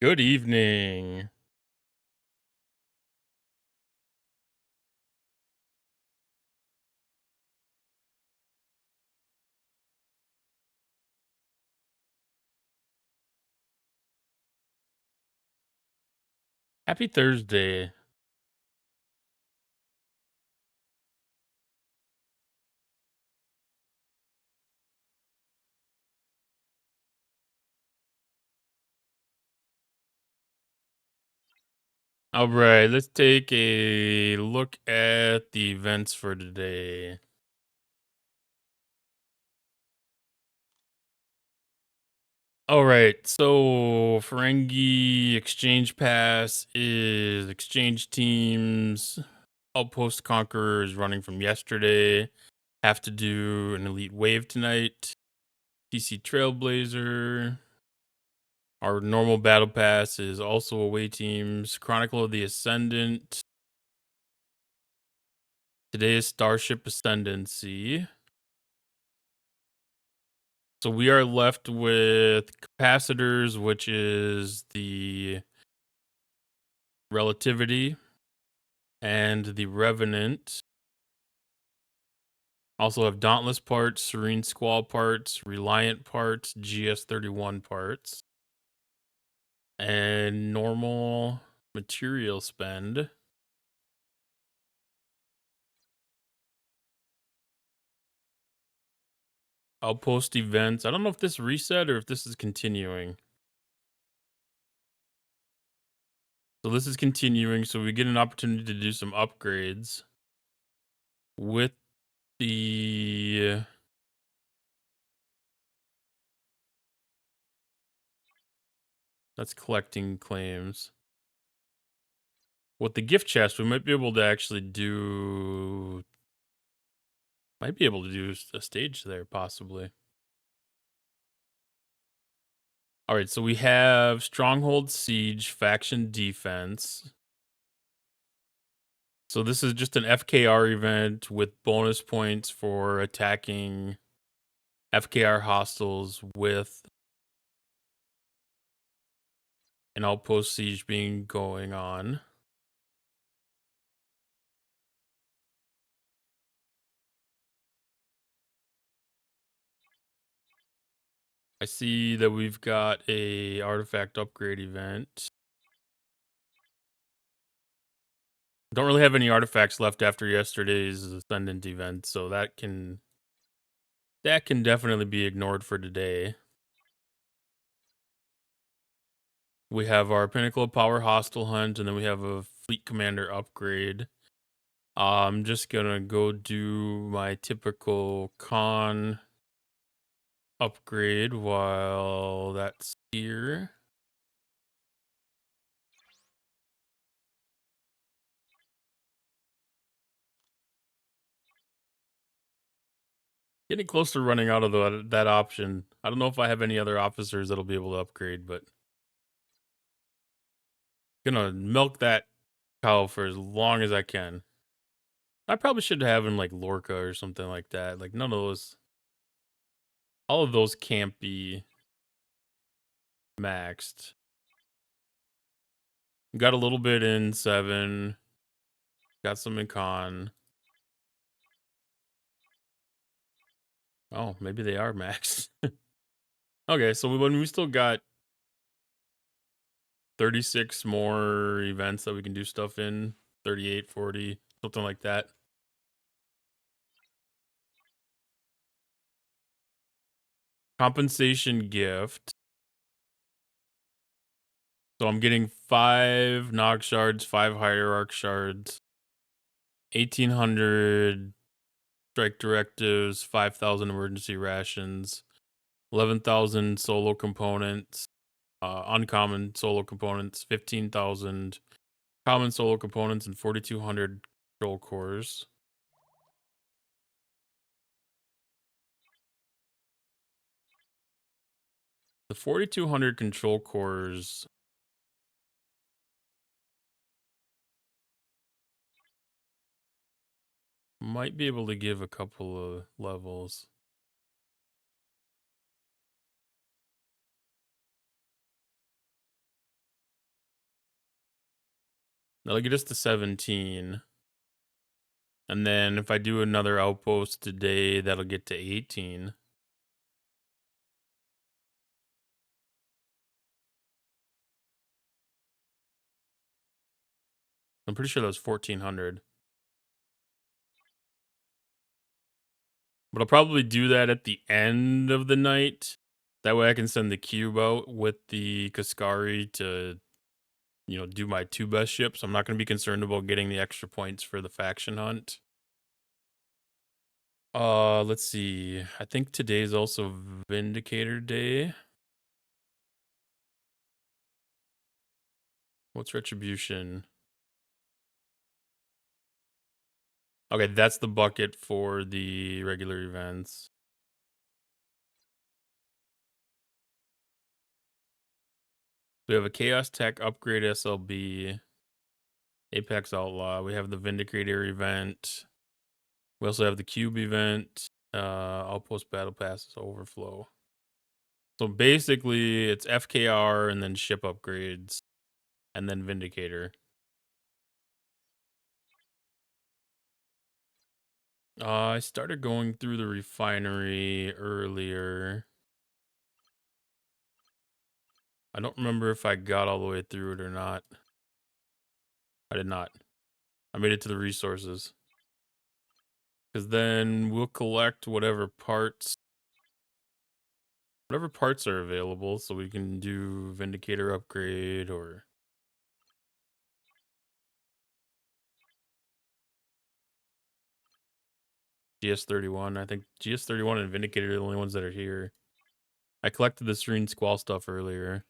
Good evening. Happy Thursday. All right, let's take a look at the events for today. All right, so Ferengi Exchange Pass is exchange teams. Outpost Conquerors running from yesterday. Have to do an Elite Wave tonight. TC Trailblazer. Our normal Battle Pass is also away teams. Chronicle of the Ascendant. Today is Starship Ascendancy. So we are left with capacitors, which is the relativity and the revenant. Also have dauntless parts, serene squall parts, reliant parts, GS31 parts, and normal material spend. Outpost events. I don't know if this reset or if this is continuing. So this is continuing, so we get an opportunity to do some upgrades with the that's collecting claims. With the gift chest, we might be able to actually do a stage there, possibly. Alright, so we have Stronghold Siege, Faction Defense. So this is just an FKR event with bonus points for attacking FKR hostiles with an outpost siege being going on. I see that we've got a artifact upgrade event. Don't really have any artifacts left after yesterday's Ascendant event, so that can definitely be ignored for today. We have our Pinnacle of Power Hostile Hunt, and then we have a Fleet Commander upgrade. I'm just gonna go do my typical con upgrade while that's here. Getting close to running out of that option. I don't know if I have any other officers that'll be able to upgrade, but gonna milk that cow for as long as I can. I probably should have him like Lorca or something like that. Like none of those, all of those can't be maxed. Got a little bit in 7. Got some in con. Oh, maybe they are maxed. Okay, so when we still got 36 more events that we can do stuff in, 38, 40, something like that. Compensation gift. So I'm getting 5 Nog shards, 5 Hierarch shards, 1,800 strike directives, 5,000 emergency rations, 11,000 solo components, uncommon solo components, 15,000 common solo components, and 4,200 control cores. The 4,200 control cores might be able to give a couple of levels. That'll get us to 17. And then if I do another outpost today, that'll get to 18. I'm pretty sure that was 1400. But I'll probably do that at the end of the night. That way I can send the cube out with the Kaskari to, do my 2 best ships. I'm not going to be concerned about getting the extra points for the faction hunt. Let's see. I think today's also Vindicator Day. What's Retribution? Okay, that's the bucket for the regular events. We have a Chaos Tech Upgrade SLB, Apex Outlaw. We have the Vindicator event. We also have the Cube event, Outpost Battle Passes Overflow. So basically, it's FKR and then ship upgrades, and then Vindicator. I started going through the refinery earlier. I don't remember if I got all the way through it or not. I did not. I made it to the resources. Because then we'll collect whatever parts are available, so we can do Vindicator upgrade or GS31. I think GS31 and Vindicator are the only ones that are here. I collected the Serene Squall stuff earlier.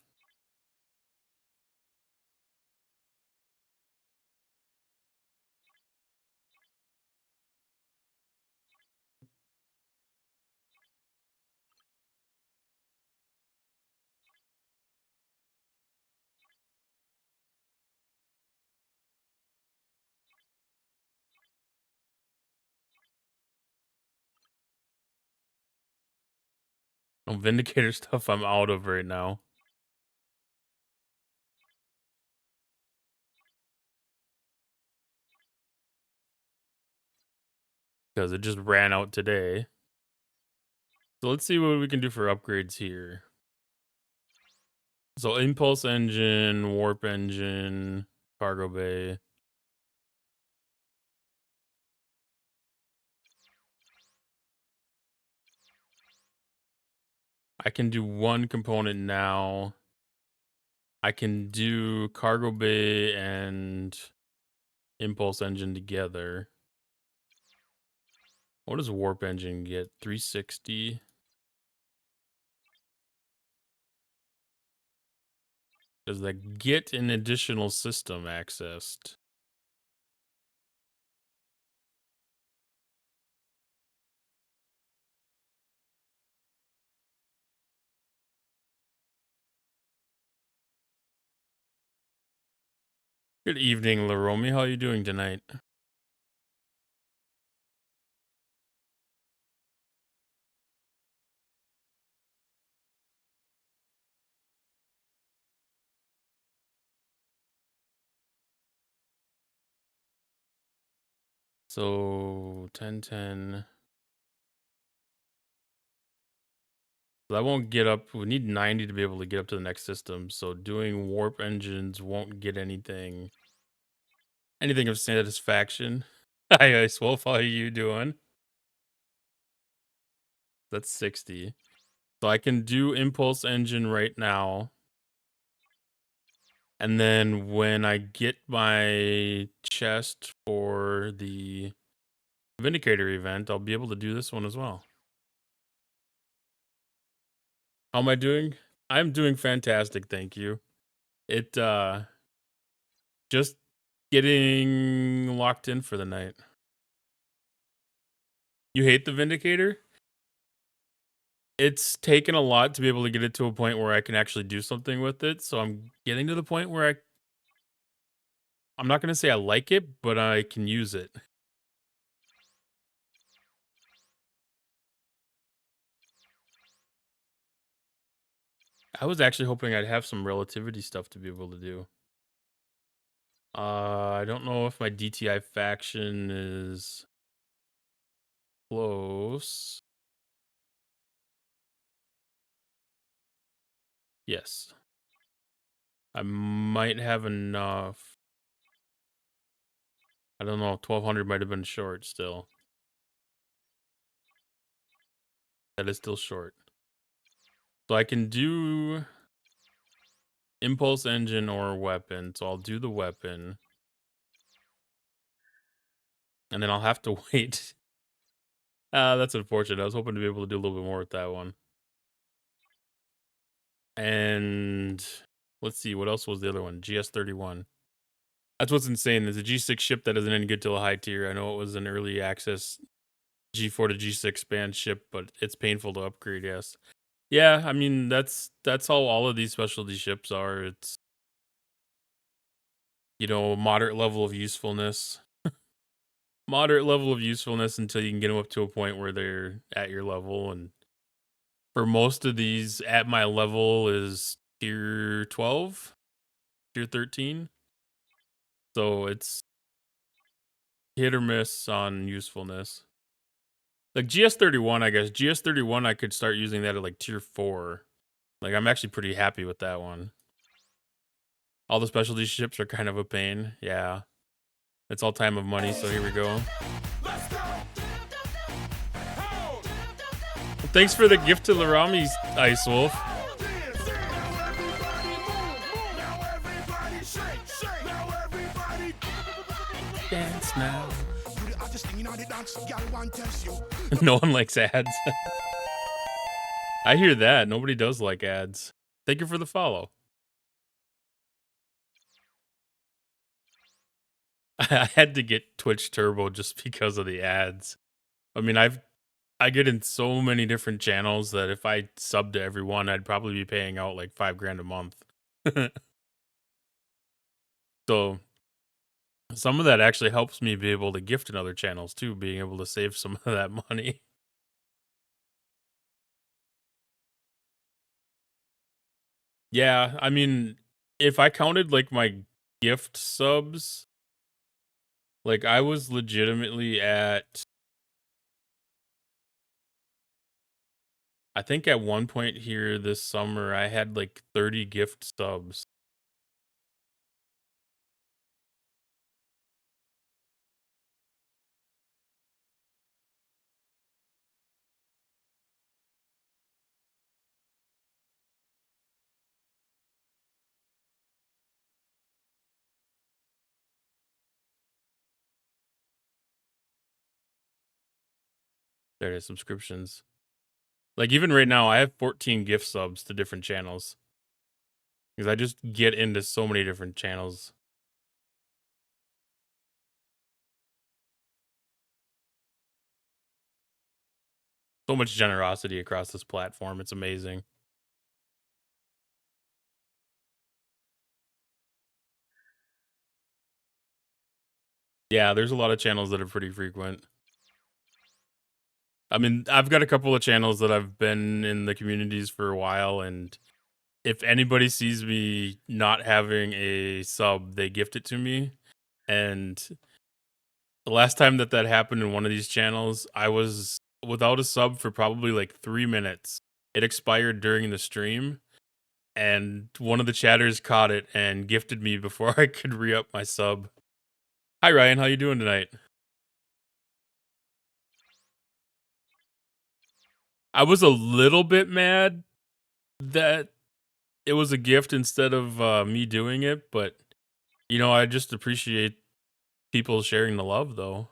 Oh, Vindicator stuff I'm out of right now. Because it just ran out today. So let's see what we can do for upgrades here. So Impulse Engine, Warp Engine, Cargo Bay. I can do one component now. I can do Cargo Bay and Impulse Engine together. What does Warp Engine get? 360. Does that get an additional system accessed? Good evening, Laromi. How are you doing tonight? So 1010. So that won't get up. We need 90 to be able to get up to the next system. So doing warp engines won't get anything of satisfaction. Hi, Ice Wolf. How are you doing? That's 60. So I can do impulse engine right now. And then when I get my chest for the Vindicator event, I'll be able to do this one as well. How am I doing? I'm doing fantastic, thank you. It just getting locked in for the night. You hate the Vindicator? It's taken a lot to be able to get it to a point where I can actually do something with it. So I'm getting to the point where I'm not gonna say I like it, but I can use it. I was actually hoping I'd have some relativity stuff to be able to do. I don't know if my DTI faction is close. Yes. I might have enough. I don't know. 1200 might have been short still. That is still short. So I can do impulse engine or weapon. So I'll do the weapon. And then I'll have to wait. That's unfortunate. I was hoping to be able to do a little bit more with that one. And let's see, what else was the other one? GS31. That's what's insane. There's a G6 ship that isn't any good till a high tier. I know it was an early access G4 to G6 band ship, but it's painful to upgrade, yes. Yeah, I mean that's how all of these specialty ships are. It's moderate level of usefulness. Moderate level of usefulness until you can get them up to a point where they're at your level, and for most of these at my level is tier 12, tier 13. So it's hit or miss on usefulness. Like GS31, I guess. GS31 I could start using that at like tier 4. Like I'm actually pretty happy with that one. All the specialty ships are kind of a pain. Yeah. It's all time of money, so here we go. Well, thanks for the gift to Larami's Ice Wolf. Dance now. No one likes ads. I hear that. Nobody does like ads. Thank you for the follow. I had to get Twitch Turbo just because of the ads. I mean, I get in so many different channels that if I sub to everyone, I'd probably be paying out like $5,000 a month. So some of that actually helps me be able to gift in other channels too, being able to save some of that money. Yeah, I mean, if I counted like my gift subs, like I was legitimately at, I think at one point here this summer, I had like 30 gift subs. There it is, subscriptions. Like even right now, I have 14 gift subs to different channels because I just get into so many different channels. So much generosity across this platform. It's amazing. Yeah, there's a lot of channels that are pretty frequent. I mean, I've got a couple of channels that I've been in the communities for a while, and if anybody sees me not having a sub, they gift it to me. And the last time that happened in one of these channels, I was without a sub for probably like 3 minutes. It expired during the stream, and one of the chatters caught it and gifted me before I could re-up my sub. Hi Ryan, how you doing tonight? I was a little bit mad that it was a gift instead of me doing it, but I just appreciate people sharing the love though.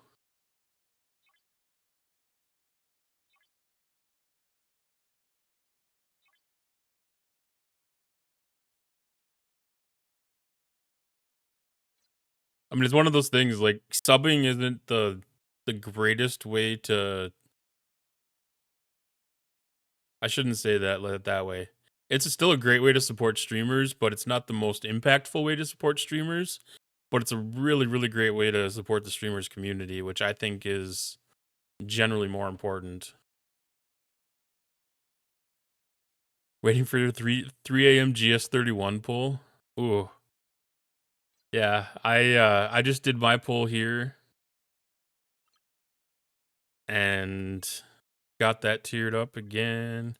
I mean, it's one of those things like subbing isn't the greatest way to, I shouldn't say that let it that way. It's still a great way to support streamers, but it's not the most impactful way to support streamers. But it's a really, really great way to support the streamers community, which I think is generally more important. Waiting for your 3 a.m. GS31 pull. Ooh. Yeah, I just did my pull here and got that tiered up again.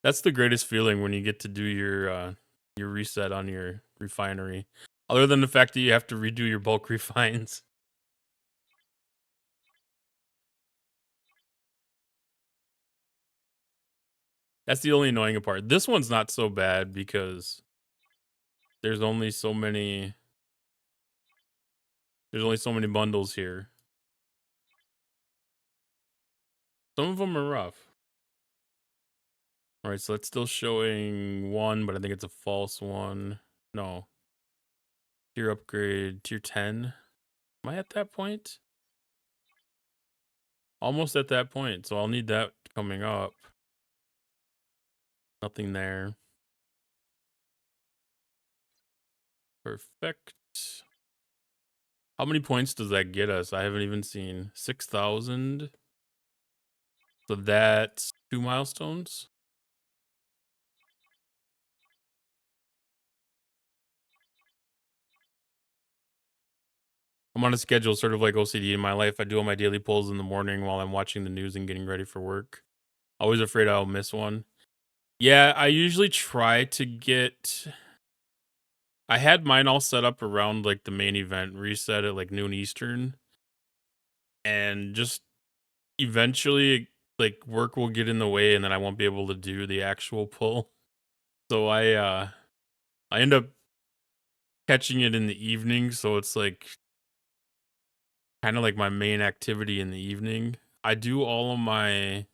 That's the greatest feeling when you get to do your reset on your refinery. Other than the fact that you have to redo your bulk refines. That's the only annoying part. This one's not so bad because there's only so many there's only so many bundles here. Some of them are rough. All right, so that's still showing one, but I think it's a false one. No. Tier upgrade, tier 10. Am I at that point? Almost at that point, so I'll need that coming up. Nothing there. Perfect. How many points does that get us? I haven't even seen. 6,000. So that's 2 milestones. I'm on a schedule, sort of like OCD in my life. I do all my daily pulls in the morning while I'm watching the news and getting ready for work. Always afraid I'll miss one. Yeah, I usually try to get. I had mine all set up around like the main event reset at like noon Eastern, and just eventually like work will get in the way, and then I won't be able to do the actual pull. So I end up catching it in the evening, so it's like kind of like my main activity in the evening. I do all of my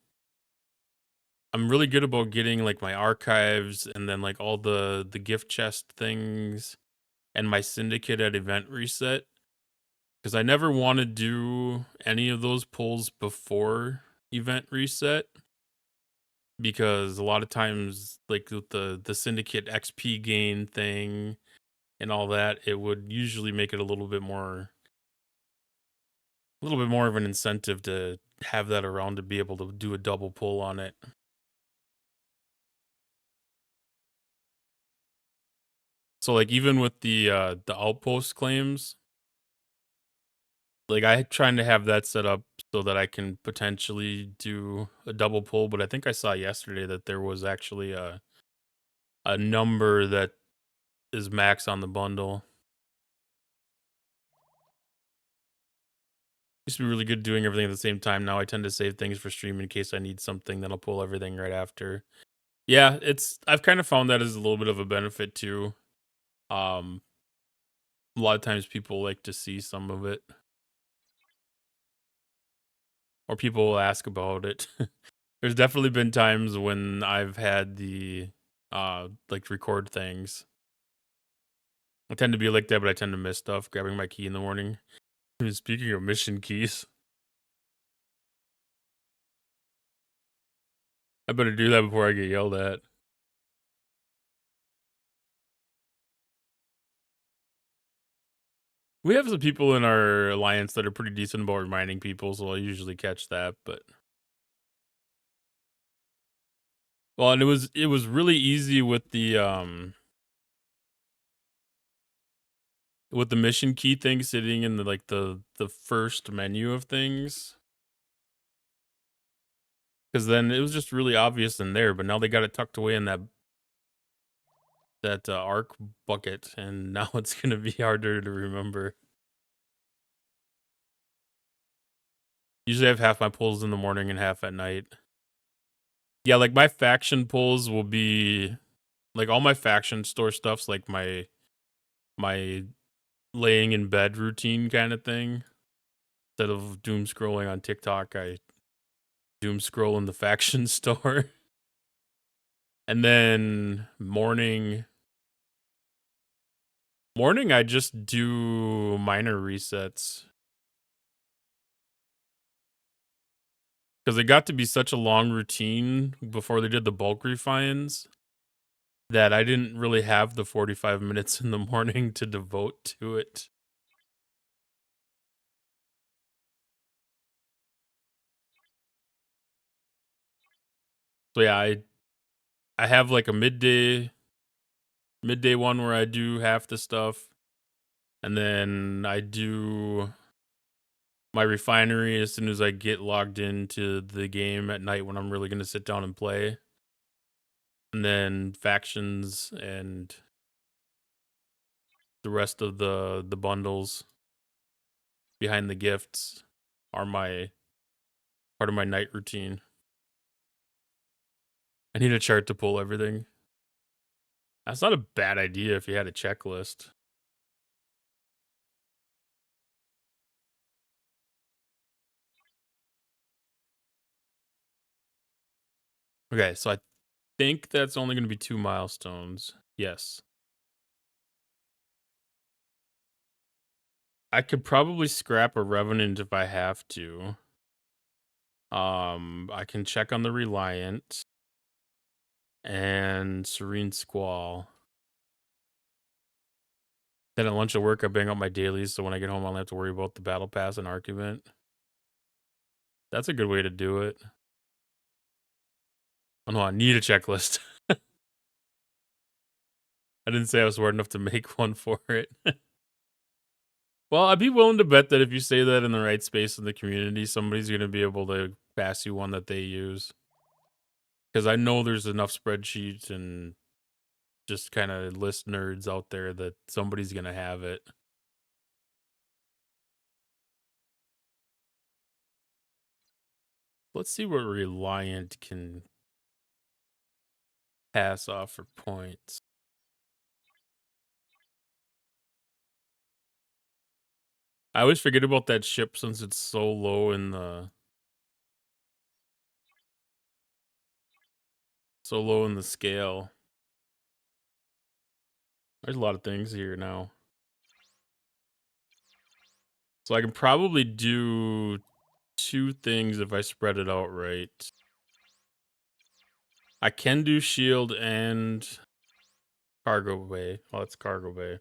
I'm really good about getting like my archives and then like all the gift chest things and my syndicate at event reset because I never want to do any of those pulls before event reset because a lot of times like with the syndicate XP gain thing and all that, it would usually make it a little bit more of an incentive to have that around to be able to do a double pull on it. So like even with the outpost claims, like I trying to have that set up so that I can potentially do a double pull, but I think I saw yesterday that there was actually a number that is max on the bundle. Used to be really good doing everything at the same time. Now I tend to save things for stream in case I need something, then I'll pull everything right after. Yeah, I've kind of found that as a little bit of a benefit too. Um a lot of times people like to see some of it, or people will ask about it. There's definitely been times when I've had the like record things. I tend to be like that, but I tend to miss stuff, grabbing my key in the morning. Speaking of mission keys, I better do that before I get yelled at. We have some people in our alliance that are pretty decent about reminding people, so I'll usually catch that. But well, and it was really easy with the mission key thing sitting in the like the first menu of things. Because then it was just really obvious in there, but now they got it tucked away in that arc bucket, and now it's gonna be harder to remember. Usually, I have half my pulls in the morning and half at night. Yeah, like my faction pulls will be like all my faction store stuff's like my laying in bed routine kind of thing. Instead of doom scrolling on TikTok, I doom scroll in the faction store, and then morning I just do minor resets because it got to be such a long routine before they did the bulk refines that I didn't really have the 45 minutes in the morning to devote to it. So yeah, I have like a midday one where I do half the stuff, And then I do my refinery as soon as I get logged into the game at night when I'm really gonna sit down and play. And then factions and the rest of the bundles behind the gifts are my part of my night routine. I need a chart to pull everything. That's not a bad idea if you had a checklist. Okay, so I think that's only going to be 2 milestones. Yes. I could probably scrap a Revenant if I have to. I can check on the Reliant and Serene Squall. Then at lunch at work, I bang out my dailies, so when I get home, I don't have to worry about the Battle Pass and Arc event. That's a good way to do it. Oh no, I need a checklist. I didn't say I was smart enough to make one for it. Well, I'd be willing to bet that if you say that in the right space in the community, somebody's going to be able to pass you one that they use. Because I know there's enough spreadsheets and just kind of list nerds out there that somebody's going to have it. Let's see what Reliant can pass off for points. I always forget about that ship since it's so low in the scale. There's a lot of things here now. So I can probably do 2 things if I spread it out right. I can do shield and cargo bay. Oh, it's cargo bay.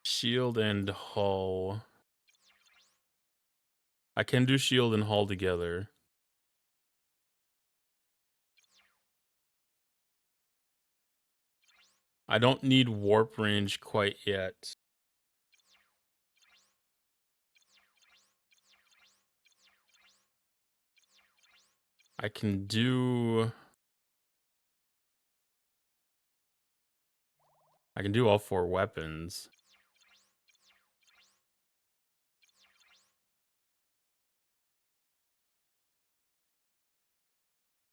Shield and hull. I can do shield and hull together. I don't need warp range quite yet. I can do all 4 weapons.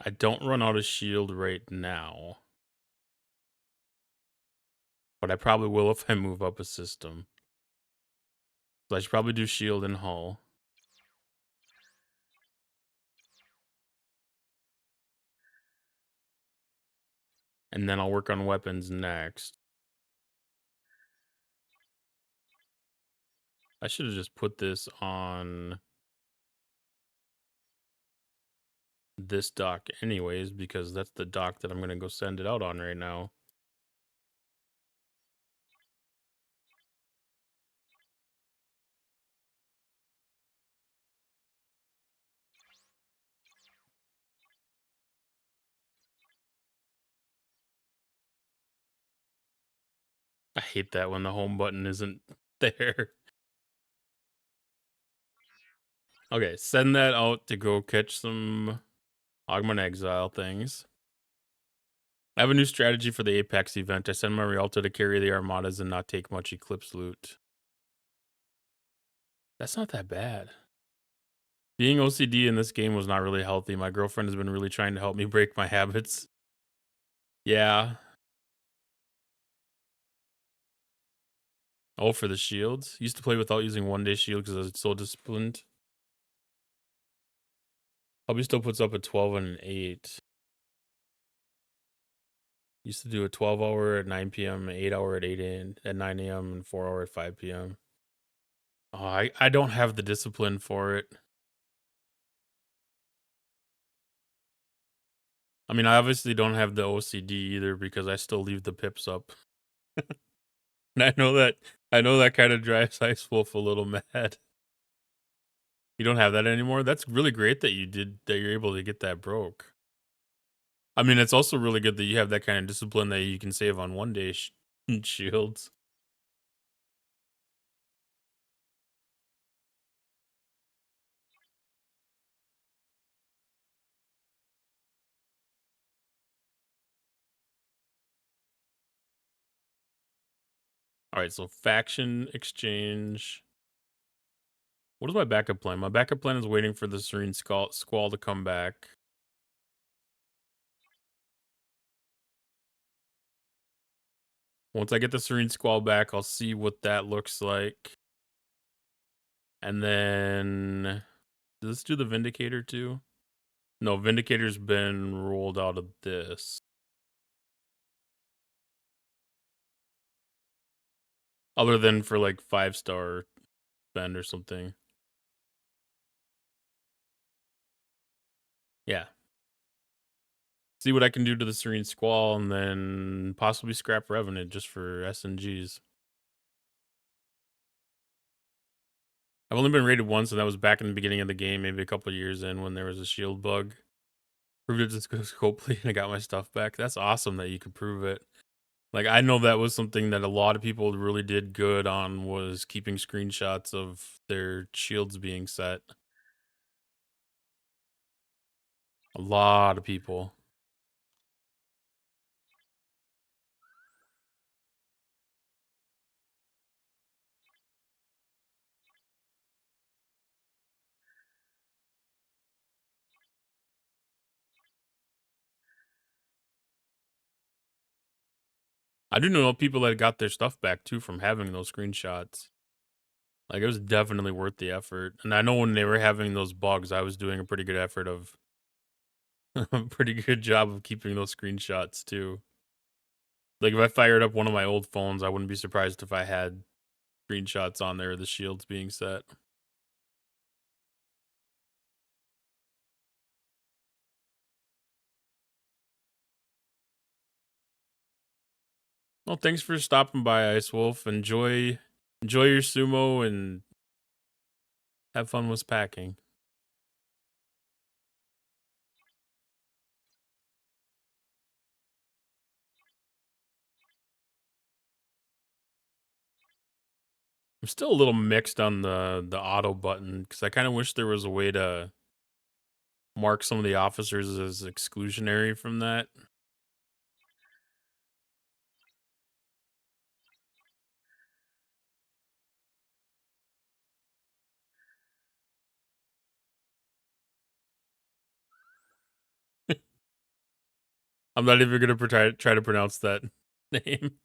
I don't run out of shield right now. But I probably will if I move up a system. So I should probably do shield and hull. And then I'll work on weapons next. I should have just put this on this dock anyways, because that's the dock that I'm going to go send it out on right now. I hate that when the home button isn't there. Okay, send that out to go catch some Augment Exile things. I have a new strategy for the Apex event. I send my Rialto to carry the armadas and not take much Eclipse loot. That's not that bad. Being OCD in this game was not really healthy. My girlfriend has been really trying to help me break my habits. Yeah. Oh, for the shields? Used to play without using 1-day shield because I was so disciplined. Hubby still puts up a 12 and an 8. Used to do a 12-hour at 9 p.m., an 8-hour at 8 a.m., at 9 a.m., and 4-hour at 5 p.m. Oh, I don't have the discipline for it. I mean, I obviously don't have the OCD either because I still leave the pips up. And I know that kind of drives Ice Wolf a little mad. You don't have that anymore? That's really great that you're able to get that broke. I mean, it's also really good that you have that kind of discipline that you can save on 1-day shields. All right, so faction exchange. What is my backup plan? My backup plan is waiting for the Serene Squall to come back. Once I get the Serene Squall back, I'll see what that looks like. And then, does this do the Vindicator too? No, Vindicator's been rolled out of this. Other than for like 5-star spend or something. Yeah. See what I can do to the Serene Squall and then possibly scrap Revenant just for SNGs. I've only been rated once, and that was back in the beginning of the game, maybe a couple of years in when there was a shield bug. Proved it to Scopely, and I got my stuff back. That's awesome that you could prove it. Like, I know that was something that a lot of people really did good on, was keeping screenshots of their shields being set. A lot of people. I do know people that got their stuff back too from having those screenshots. Like, it was definitely worth the effort. And I know when they were having those bugs, I was doing a pretty good effort of a pretty good job of keeping those screenshots too. Like, if I fired up one of my old phones, I wouldn't be surprised if I had screenshots on there of the shields being set. Well, thanks for stopping by, Ice Wolf. Enjoy your sumo and have fun with packing. I'm still a little mixed on the auto button because I kind of wish there was a way to mark some of the officers as exclusionary from that. I'm not even gonna try to pronounce that name.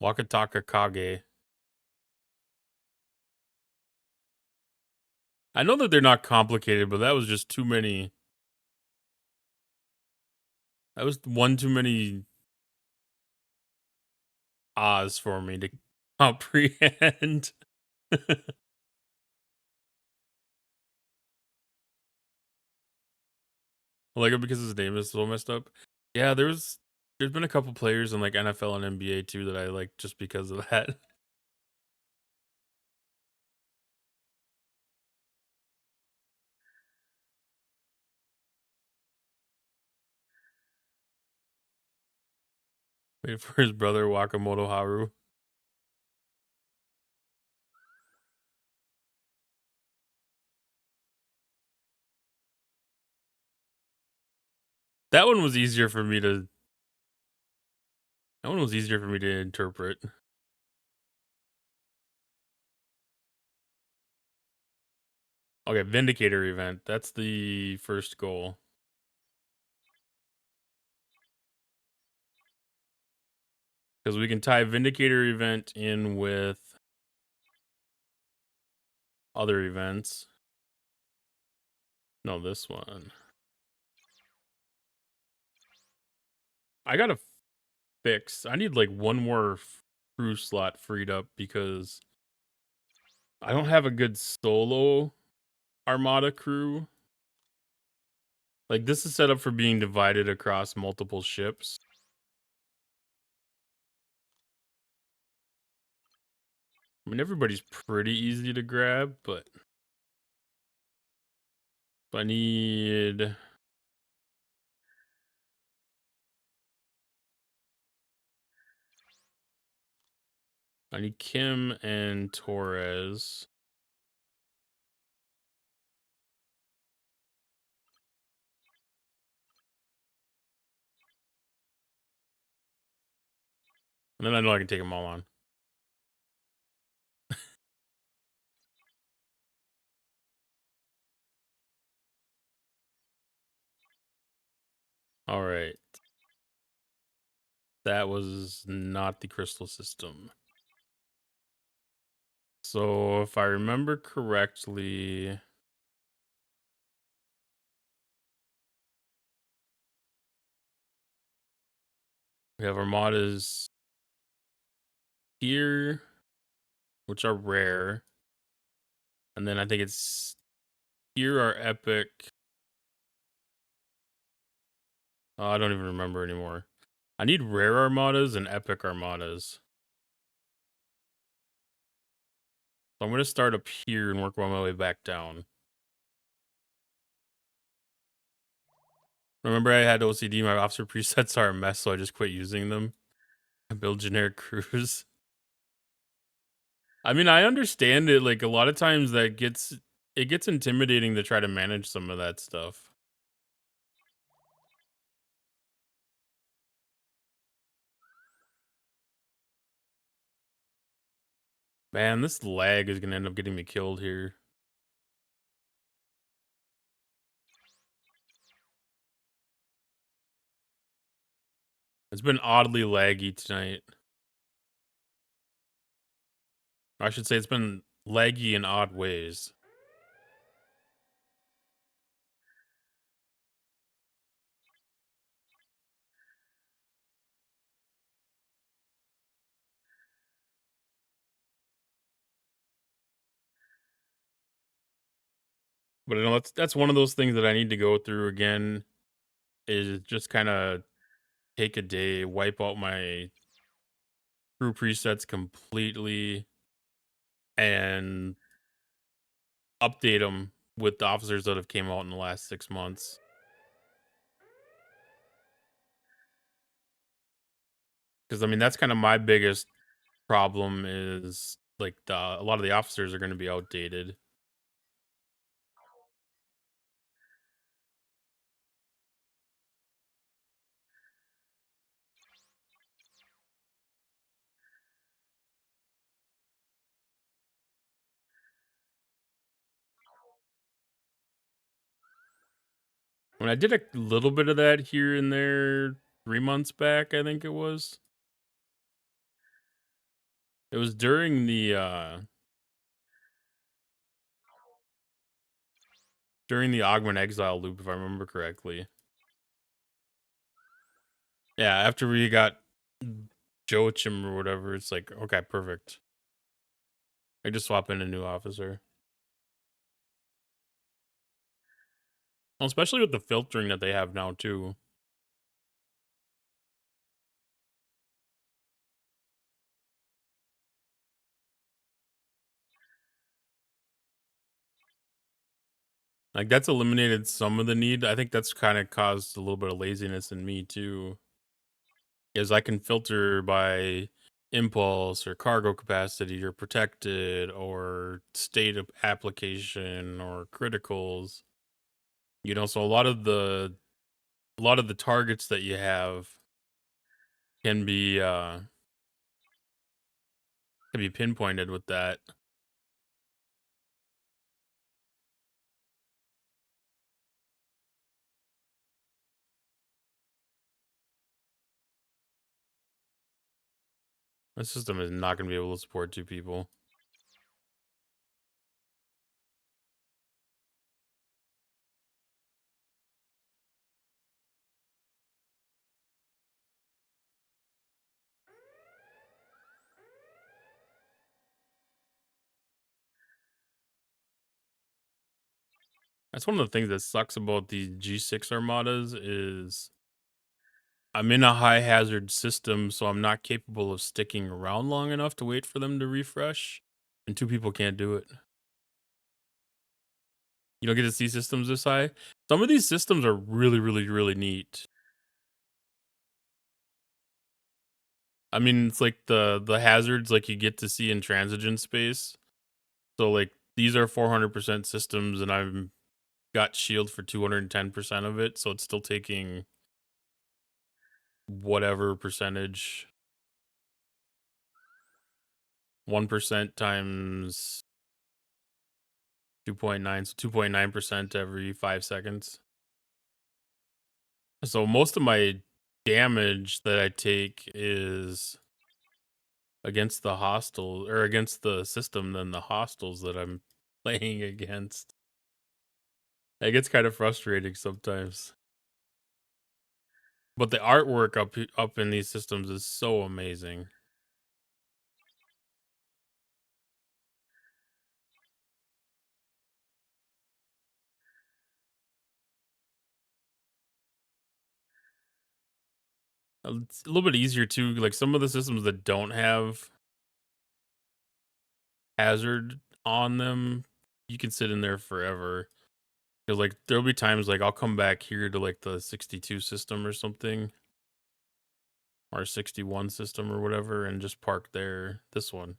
Wakataka Kage. I know that they're not complicated, but that was just too many. That was one too many Oz for me to comprehend. Like, because his name is so messed up. Yeah, there's been a couple players in like NFL and NBA too that I like just because of that. Waiting for his brother Wakamoto Haru. That one was easier for me to. That one was easier for me to interpret. Okay, Vindicator event. That's the first goal. Because we can tie Vindicator event in with other events. No, this one. I gotta fix. I need like one more crew slot freed up because I don't have a good solo armada crew. Like, this is set up for being divided across multiple ships. I mean, everybody's pretty easy to grab, but I need. I need Kim and Torres. And then I know I can take them all on. All right. That was not the crystal system. So if I remember correctly, we have armadas here, which are rare. And then I think it's here are epic. Oh, I don't even remember anymore. I need rare armadas and epic armadas. So I'm going to start up here and work my way back down. Remember I had OCD, my officer presets are a mess, so I just quit using them. I build generic crews. I mean, I understand it, like, a lot of times it gets intimidating to try to manage some of that stuff. Man, this lag is gonna end up getting me killed here. It's been oddly laggy tonight. I should say it's been laggy in odd ways. But I know that's one of those things that I need to go through again, is just kinda take a day, wipe out my crew presets completely, and update them with the officers that have came out in the last 6 months. Because I mean, that's kinda my biggest problem is, like, a lot of the officers are gonna be outdated. When I did a little bit of that here and there 3 months back, I think it was. It was during the Augment Exile loop, if I remember correctly. Yeah, after we got Joachim or whatever, it's like, okay, perfect. I just swap in a new officer. Well, especially with the filtering that they have now too. Like, that's eliminated some of the need. I think that's kind of caused a little bit of laziness in me too. Is I can filter by impulse or cargo capacity or protected or state of application or criticals. You know, so a lot of the targets that you have can be pinpointed with that. The system is not going to be able to support two people. That's one of the things that sucks about these G6 armadas is I'm in a high hazard system, so I'm not capable of sticking around long enough to wait for them to refresh, and two people can't do it. You don't get to see systems this high. Some of these systems are really, really, really neat. I mean, it's like the hazards like you get to see in transition space. So like these are 400% systems, and I've got shield for 210% of it, so it's still taking whatever percentage. 1% times 2.9, so 2.9% every 5 seconds. So most of my damage that I take is against the hostile or against the system than the hostiles that I'm playing against. It gets kind of frustrating sometimes. But the artwork up in these systems is so amazing. It's a little bit easier too. Like some of the systems that don't have hazard on them, you can sit in there forever. Cause like there'll be times like I'll come back here to like the 62 system or something, or 61 system or whatever, and just park there. This one,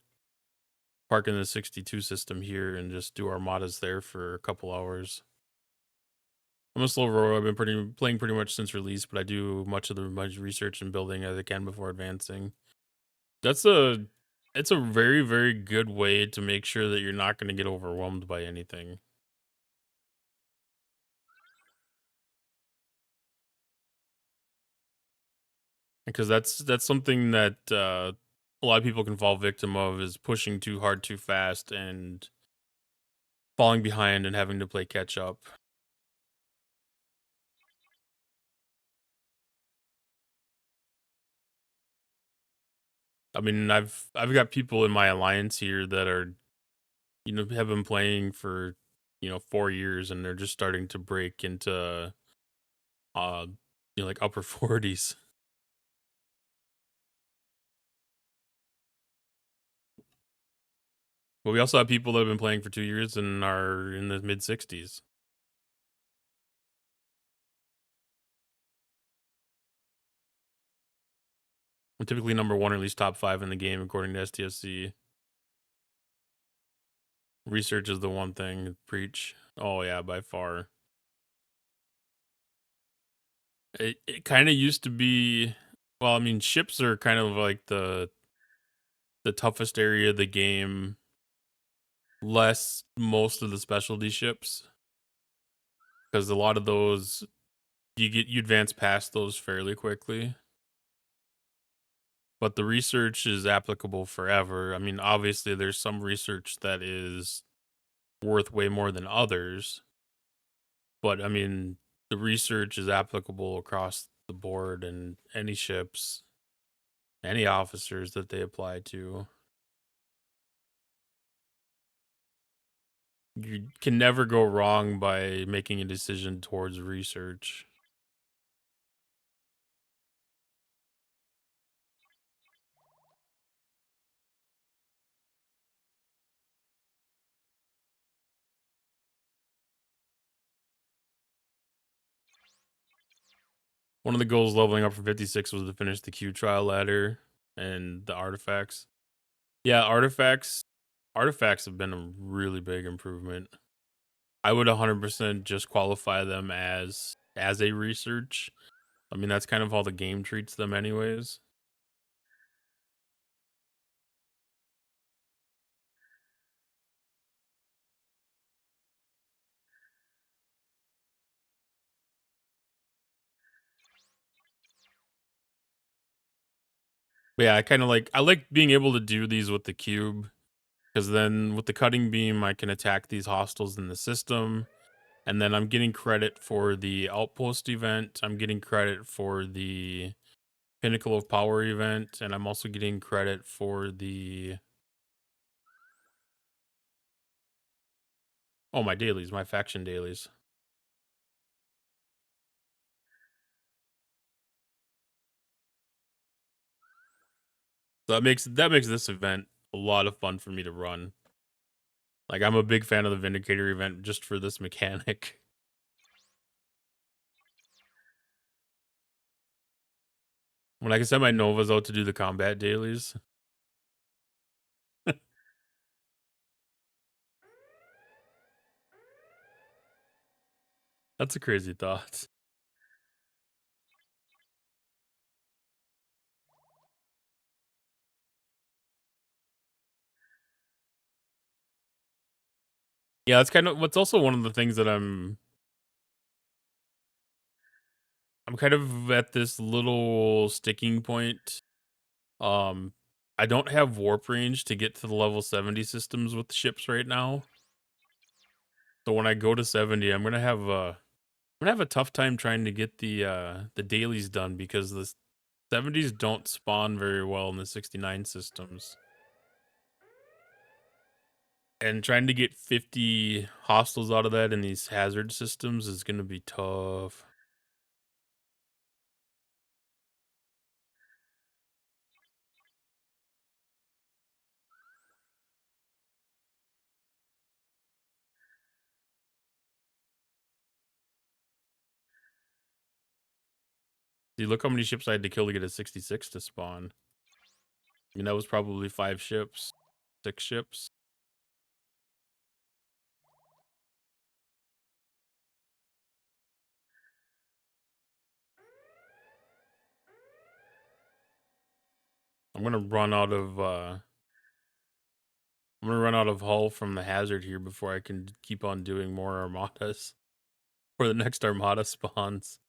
park in the 62 system here, and just do armadas there for a couple hours. I'm a slow rower. I've been playing pretty much since release, but I do much research and building as I can before advancing. That's a it's a very, very good way to make sure that you're not going to get overwhelmed by anything. Because that's something that a lot of people can fall victim of, is pushing too hard too fast and falling behind and having to play catch up. I mean, I've got people in my alliance here that are, have been playing for, 4 years, and they're just starting to break into uh like upper 40s. But we also have people that have been playing for 2 years and are in the mid 60s. I'm typically number one, or at least top five in the game according to STSC. Research is the one thing. Preach. Oh yeah, by far. It kind of used to be. Well, I mean, ships are kind of like the toughest area of the game. Less most of the specialty ships, because a lot of those you advance past those fairly quickly. But the research is applicable forever. I mean, obviously, there's some research that is worth way more than others, but I mean, the research is applicable across the board, and any ships, any officers that they apply to. You can never go wrong by making a decision towards research. One of the goals leveling up from 56 was to finish the Q trial ladder and the artifacts. Yeah, artifacts have been a really big improvement. I would 100% just qualify them as a research. I mean, that's kind of how the game treats them anyways. But yeah, I like being able to do these with the cube, because then with the cutting beam I can attack these hostiles in the system, and then I'm getting credit for the outpost event. I'm getting credit for the Pinnacle of Power event, and I'm also getting credit for the my dailies, my faction dailies. So that makes this event a lot of fun for me to run. Like, I'm a big fan of the Vindicator event just for this mechanic. When I can send my Novas out to do the combat dailies. That's a crazy thought. Yeah, that's kind of what's also one of the things that I'm kind of at this little sticking point. Um, I don't have warp range to get to the level 70 systems with the ships right now. So when I go to 70, I'm gonna have a tough time trying to get the dailies done because the 70s don't spawn very well in the 69 systems. And trying to get 50 hostiles out of that in these hazard systems is gonna be tough. See, look how many ships I had to kill to get a 66 to spawn. I mean, that was probably 5 ships, 6 ships. I'm gonna run out of I'm gonna run out of hull from the hazard here before I can keep on doing more armadas. Or the next armada spawns.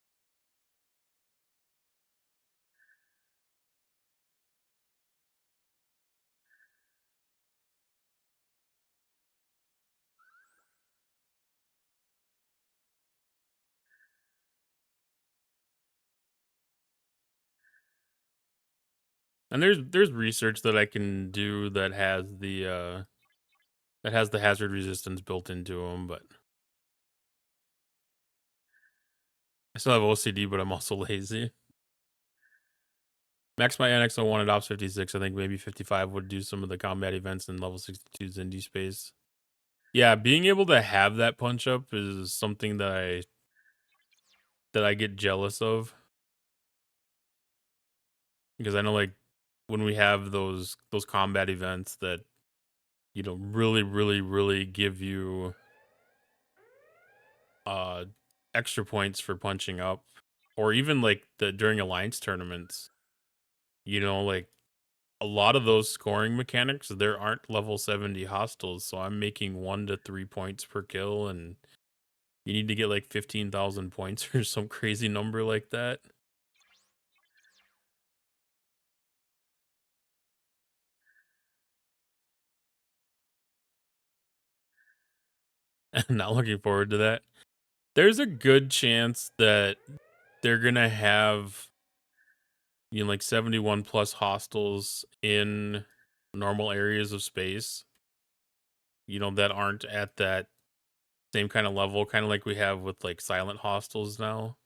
And there's research that I can do that has the hazard resistance built into them, but I still have OCD, but I'm also lazy. Max my NX01 at Ops 56. I think maybe 55 would do some of the combat events in level 62's indie space. Yeah, being able to have that punch up is something that I get jealous of because I know like when we have those combat events that really give you uh extra points for punching up, or even like the during alliance tournaments, like a lot of those scoring mechanics, there aren't level 70 hostiles, so I'm making 1 to 3 points per kill, and you need to get like 15,000 points or some crazy number like that. Not looking forward to that. There's a good chance that they're gonna have like 71 plus hostiles in normal areas of space, that aren't at that same kind of level, kind of like we have with like silent hostiles now.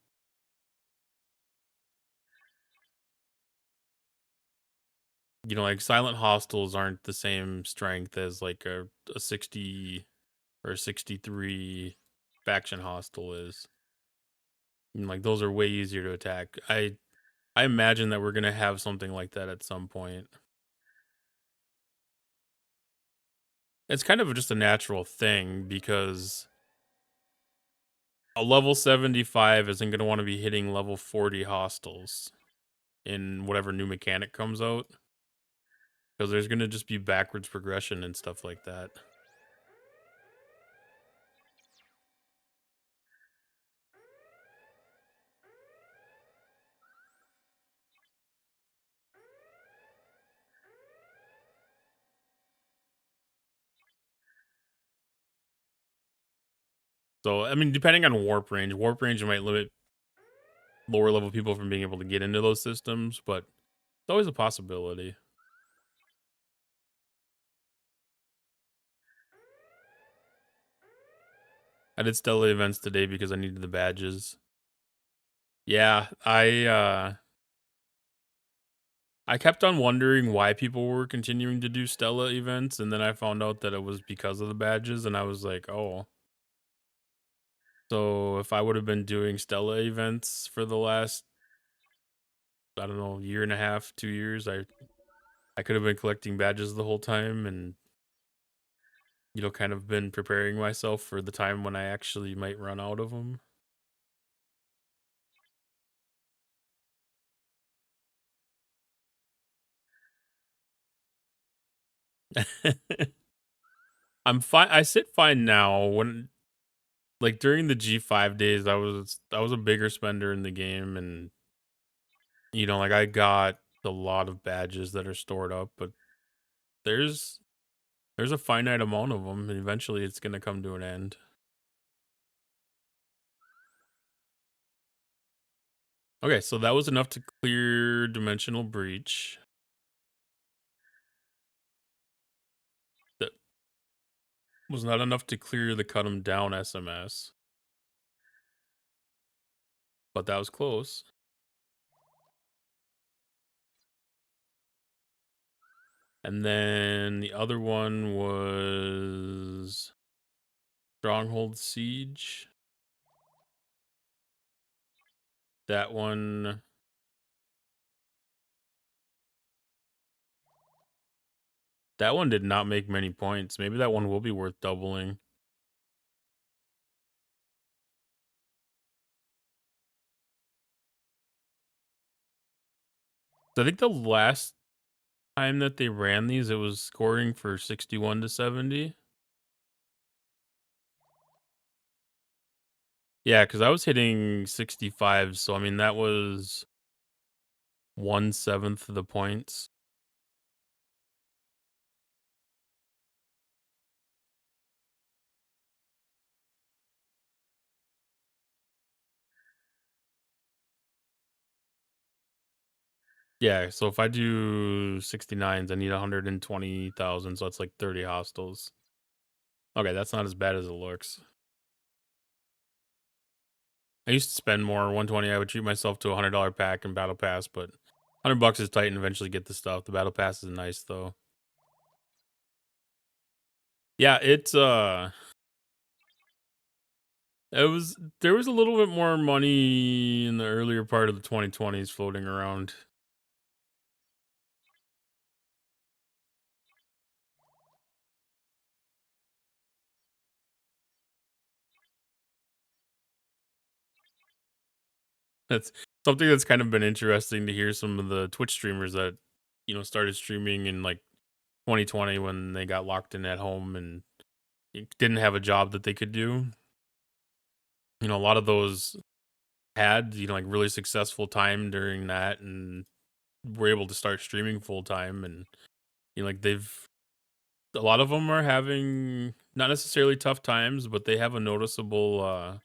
Like silent hostiles aren't the same strength as like a 60 or 63 faction hostile is. And like those are way easier to attack. I imagine that we're gonna have something like that at some point. It's kind of just a natural thing because a level 75 isn't gonna want to be hitting level 40 hostiles in whatever new mechanic comes out. Because there's gonna just be backwards progression and stuff like that. So I mean, depending on warp range might limit lower level people from being able to get into those systems, but it's always a possibility. I did Stella events today because I needed the badges. Yeah, I kept on wondering why people were continuing to do Stella events, and then I found out that it was because of the badges, and I was like, oh. So if I would have been doing Stella events for the last I don't know, year and a half, 2 years. I could have been collecting badges the whole time, and kind of been preparing myself for the time when I actually might run out of them. I'm fine. I sit fine now. When like during the G5 days, I was a bigger spender in the game, and like I got a lot of badges that are stored up, but there's there's a finite amount of them, and eventually it's gonna come to an end. Okay, so that was enough to clear Dimensional Breach. That was not enough to clear the Cut 'em Down SMS, but that was close. And then the other one was Stronghold Siege. That one that one did not make many points. Maybe that one will be worth doubling. I think the last time that they ran these, it was scoring for 61 to 70. Yeah, because I was hitting 65, so I mean that was 1/7 of the points. Yeah, so if I do 69s, I need 120,000, so that's like 30 hostels. Okay, that's not as bad as it looks. I used to spend more. 120, I would treat myself to a $100 pack and battle pass, but $100 is tight and eventually get the stuff. The battle pass is nice though. Yeah, there was a little bit more money in the earlier part of the 2020s floating around. That's something that's kind of been interesting to hear some of the Twitch streamers that started streaming in like 2020 when they got locked in at home and didn't have a job that they could do. A lot of those had like really successful time during that and were able to start streaming full time, and like they've a lot of them are having not necessarily tough times, but they have a noticeable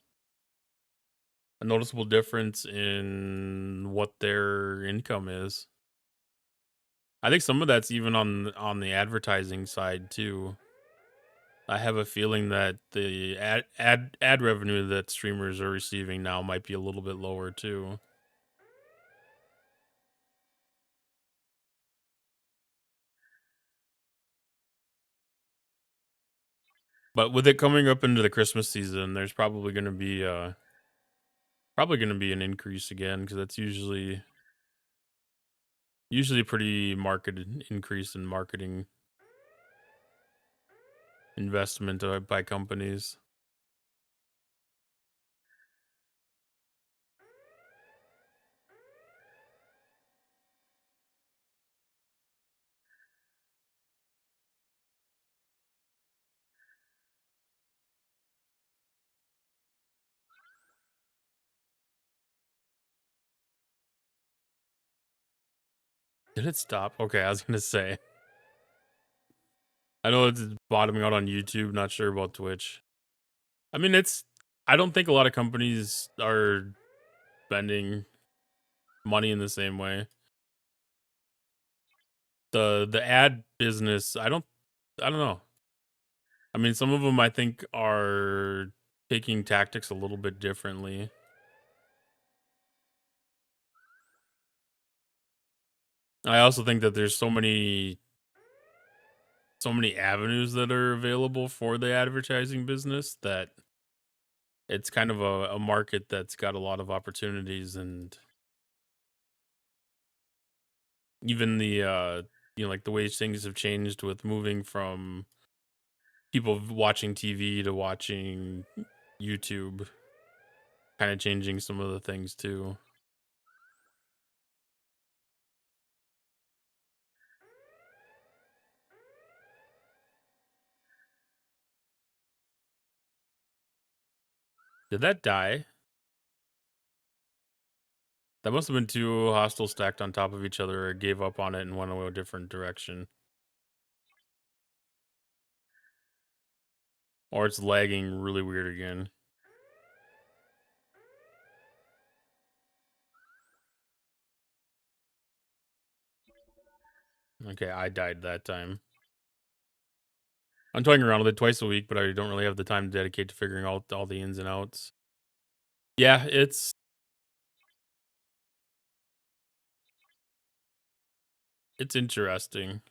difference in what their income is. I think some of that's even on the advertising side too. I have a feeling that the ad revenue that streamers are receiving now might be a little bit lower too. But with it coming up into the Christmas season, there's probably going to be an increase again, because that's usually a pretty marketed increase in marketing investment by companies. Did it stop? Okay, I was gonna say. I know it's bottoming out on YouTube. Not sure about Twitch. I mean, I don't think a lot of companies are spending money in the same way. The ad business, I don't know. I mean, some of them I think are taking tactics a little bit differently. I also think that there's so many avenues that are available for the advertising business that it's kind of a market that's got a lot of opportunities, and Even the like the way things have changed with moving from people watching TV to watching YouTube, kind of changing some of the things too. Did that die? That must have been two hostiles stacked on top of each other, or gave up on it and went a different direction. Or it's lagging really weird again. Okay, I died that time. I'm toying around with it twice a week, but I don't really have the time to dedicate to figuring out all the ins and outs. Yeah, it's interesting.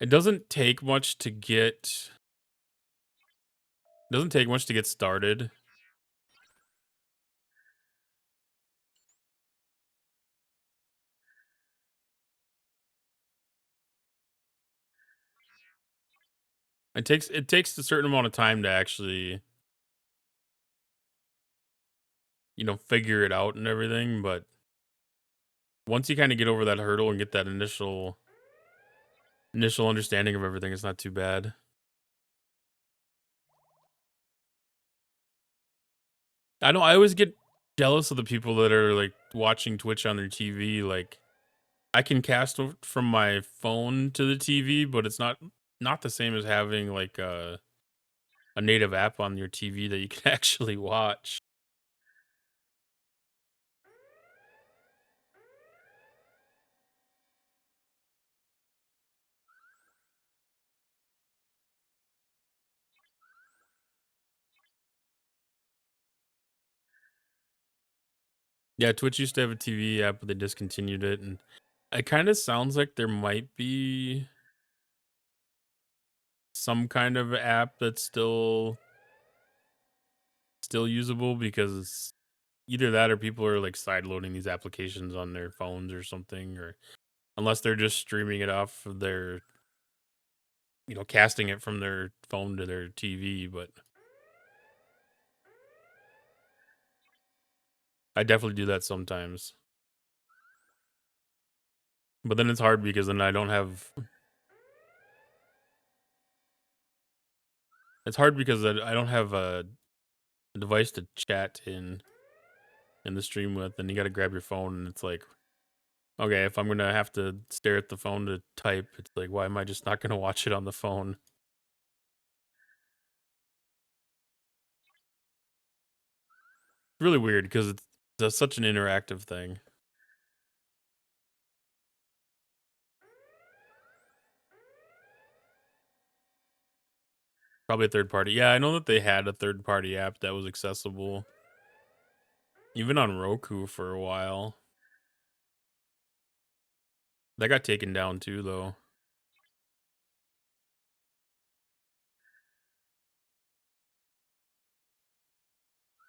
It doesn't take much to get started. It takes a certain amount of time to actually, figure it out and everything, but once you kind of get over that hurdle and get that initial understanding of everything, it's not too bad. I always get jealous of the people that are like watching Twitch on their TV. Like, I can cast from my phone to the TV, but it's not the same as having like a native app on your TV that you can actually watch. Yeah, Twitch used to have a TV app, but they discontinued it, and it kind of sounds like there might be some kind of app that's still usable, because either that or people are like sideloading these applications on their phones or something, or unless they're just streaming it off of their, casting it from their phone to their TV. But I definitely do that sometimes. But then it's hard because then I don't have. It's hard because I don't have a device to chat in the stream with, and you got to grab your phone, and it's like, okay, if I'm gonna have to stare at the phone to type, it's like, why am I just not gonna watch it on the phone? It's really weird because it's such an interactive thing. Probably a third party. Yeah, I know that they had a third party app that was accessible, even on Roku for a while. That got taken down too, though.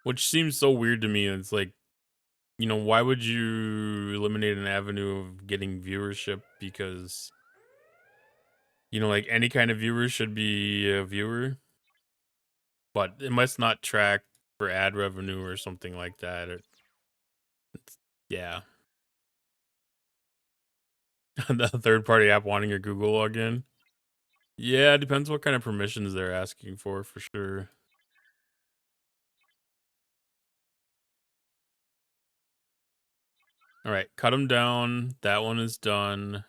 Which seems so weird to me. It's like, why would you eliminate an avenue of getting viewership? Because, like any kind of viewer should be a viewer, but it must not track for ad revenue or something like that. Or, yeah. The third party app wanting your Google login. Yeah, it depends what kind of permissions they're asking for sure. All right, cut them down. That one is done.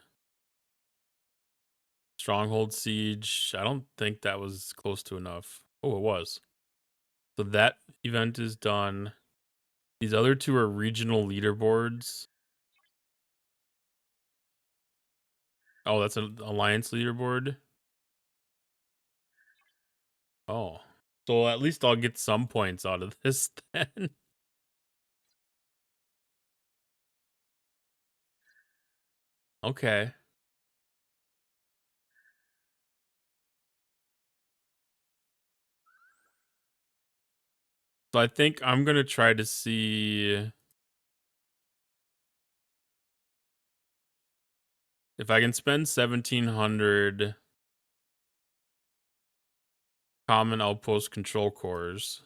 Stronghold Siege. I don't think that was close to enough. Oh, it was. So that event is done. These other two are regional leaderboards. Oh, that's an alliance leaderboard. Oh. So at least I'll get some points out of this then. Okay. So I think I'm gonna try to see If I can spend 1,700 common outpost control cores,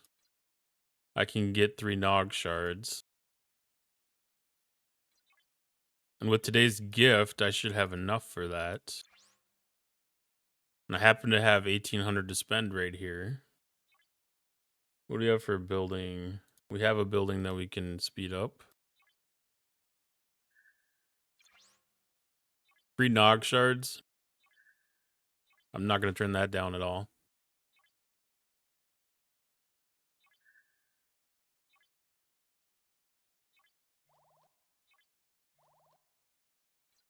I can get 3 Nog shards. And with today's gift, I should have enough for that. And I happen to have 1,800 to spend right here. What do we have for a building? We have a building that we can speed up. 3 Nog shards. I'm not going to turn that down at all.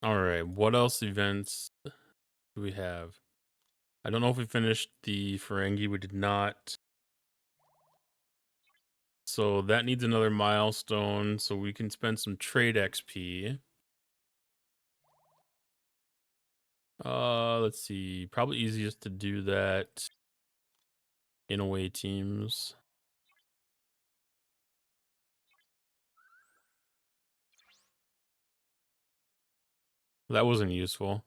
All right, what else events do we have? I don't know if we finished the Ferengi. We did not. So that needs another milestone, so we can spend some trade XP. Let's see. Probably easiest to do that in away teams. That wasn't useful.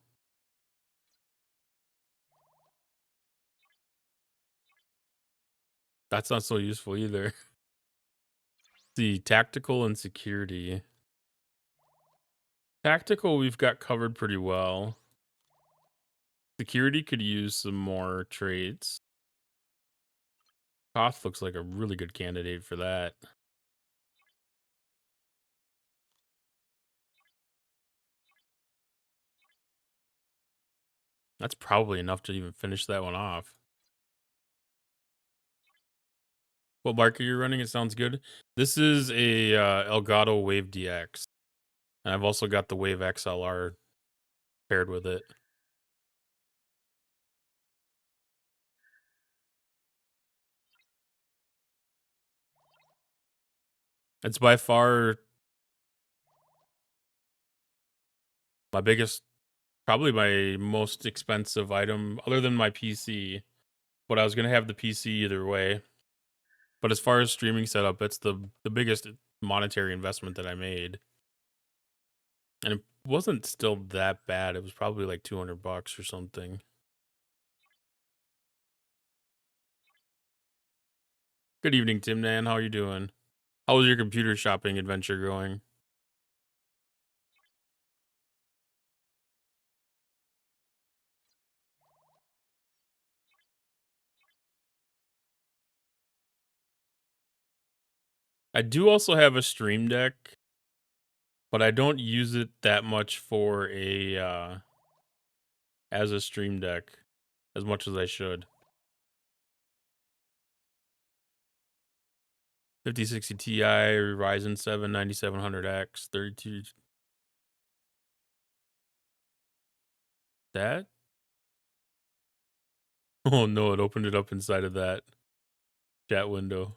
That's not so useful either. The tactical and security. Tactical we've got covered pretty well. Security could use some more traits. Koth looks like a really good candidate for that. That's probably enough to even finish that one off. What marker you're running? It sounds good. This is a Elgato Wave DX. And I've also got the Wave XLR paired with it. It's by far my biggest, probably my most expensive item, other than my PC. But I was going to have the PC either way. But as far as streaming setup, it's the biggest monetary investment that I made. And it wasn't still that bad. It was probably like $200 or something. Good evening, Tim Nan. How are you doing? How was your computer shopping adventure going? I do also have a Stream Deck, but I don't use it that much for a as a Stream Deck as much as I should. 5060 Ti, Ryzen 7 9700X, 32. That? Oh no, it opened it up inside of that chat window.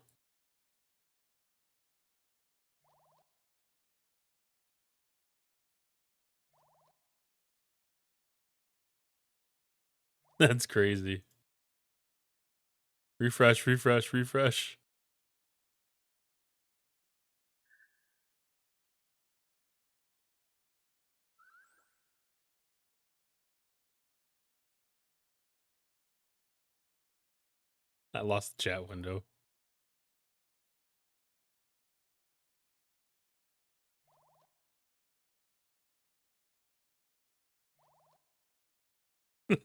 That's crazy. Refresh, refresh, refresh. I lost the chat window.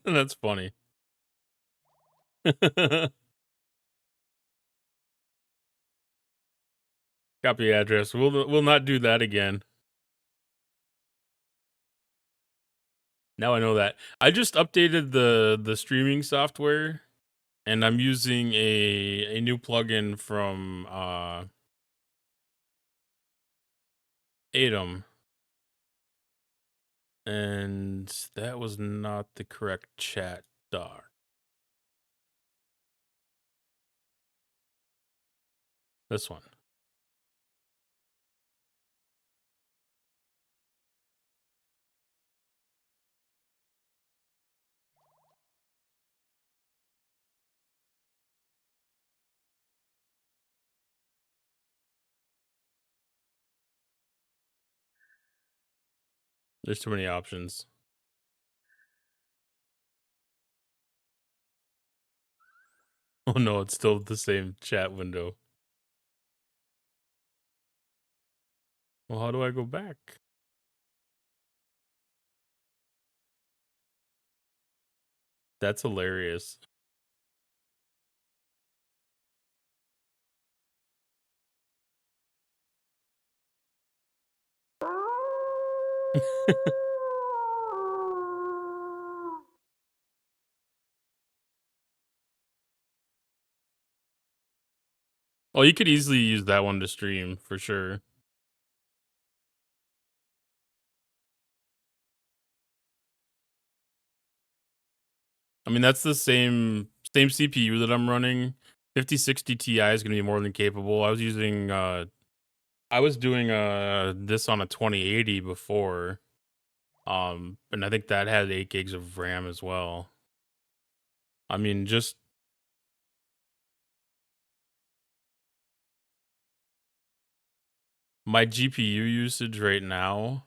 That's funny. Copy address. We'll not do that again. Now I know that. I just updated the streaming software, and I'm using a new plugin from Atom. And that was not the correct chat doc. This one. There's too many options. Oh no, it's still the same chat window. Well, how do I go back? That's hilarious. Oh, you could easily use that one to stream for sure. I mean, that's the same CPU that I'm running. 5060 Ti is gonna be more than capable. I was doing this on a 2080 before. And I think that had 8 gigs of RAM as well. I mean, just my GPU usage right now.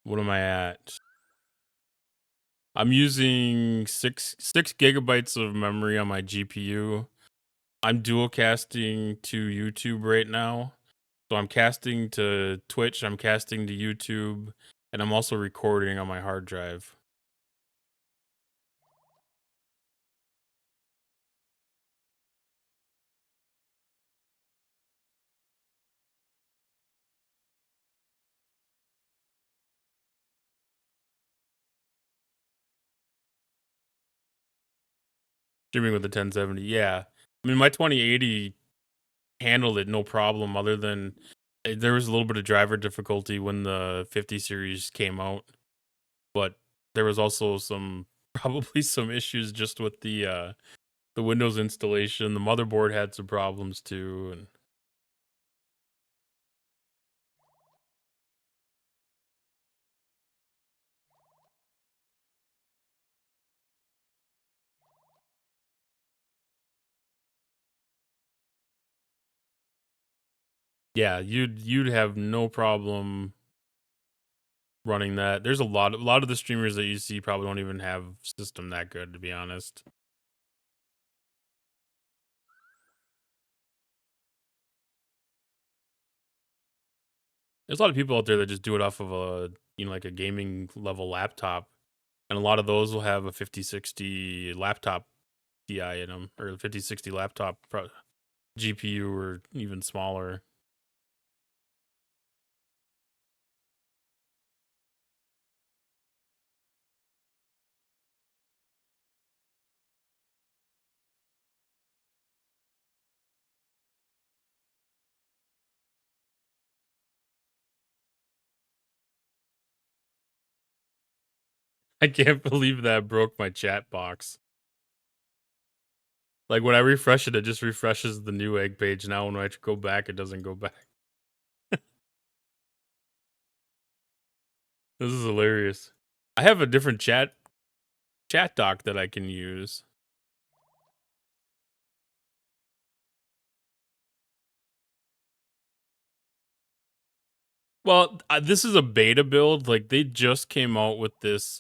What am I at? I'm using six gigabytes of memory on my GPU. I'm dual casting to YouTube right now. So I'm casting to Twitch, I'm casting to YouTube, and I'm also recording on my hard drive. Streaming with the 1070. Yeah. I mean, my 2080 handled it no problem, other than there was a little bit of driver difficulty when the 50 series came out, but there was also some probably some issues just with the Windows installation. The motherboard had some problems too, and yeah, you'd have no problem running that. There's a lot of the streamers that you see probably don't even have system that good, to be honest. There's a lot of people out there that just do it off of a, like a gaming level laptop, and a lot of those will have a 5060 laptop TI in them, or a 5060 laptop GPU, or even smaller. I can't believe that broke my chat box. Like when I refresh it, it just refreshes the new egg page. Now when I go back, it doesn't go back. This is hilarious. I have a different chat doc that I can use. Well, this is a beta build. Like they just came out with this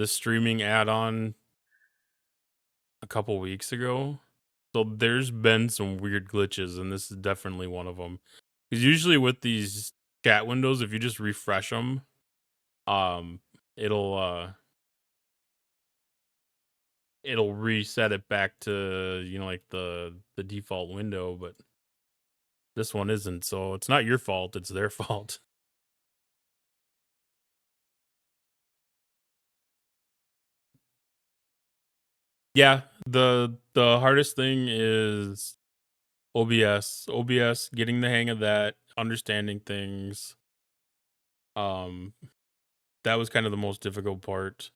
streaming add-on a couple weeks ago. So there's been some weird glitches, and this is definitely one of them. Because usually with these chat windows, if you just refresh them, um, it'll it'll reset it back to, like the default window. But this one isn't, so it's not your fault. It's their fault. Yeah, the hardest thing is OBS, getting the hang of that, understanding things. Um, that was kind of the most difficult part.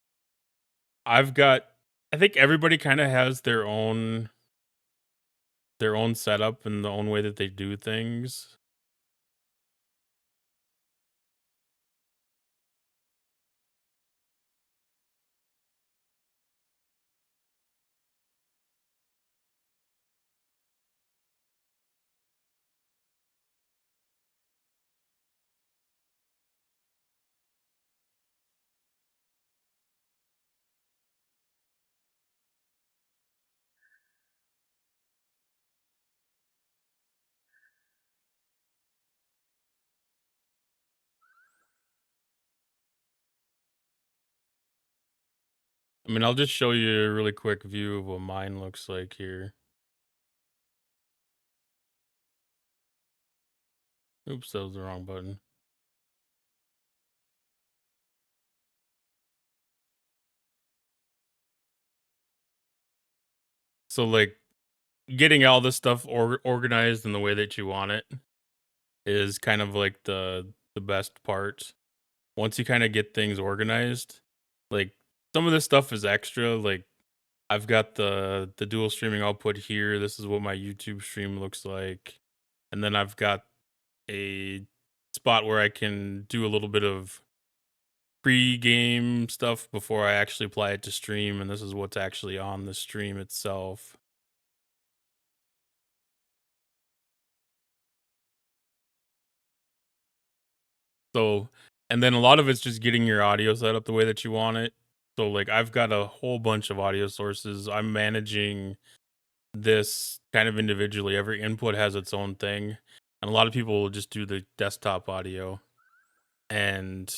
I've got I think everybody kind of has their own setup and the own way that they do things. I mean, I'll just show you a really quick view of what mine looks like here. Oops, that was the wrong button. So, like, getting all this stuff organized in the way that you want it is kind of like the best part. Once you kind of get things organized, like some of this stuff is extra. Like I've got the dual streaming output here. This is what my YouTube stream looks like, and then I've got a spot where I can do a little bit of pre-game stuff before I actually apply it to stream, and this is what's actually on the stream itself. So, and then a lot of it's just getting your audio set up the way that you want it. So, like, I've got a whole bunch of audio sources. I'm managing this kind of individually. Every input has its own thing. And a lot of people will just do the desktop audio. And,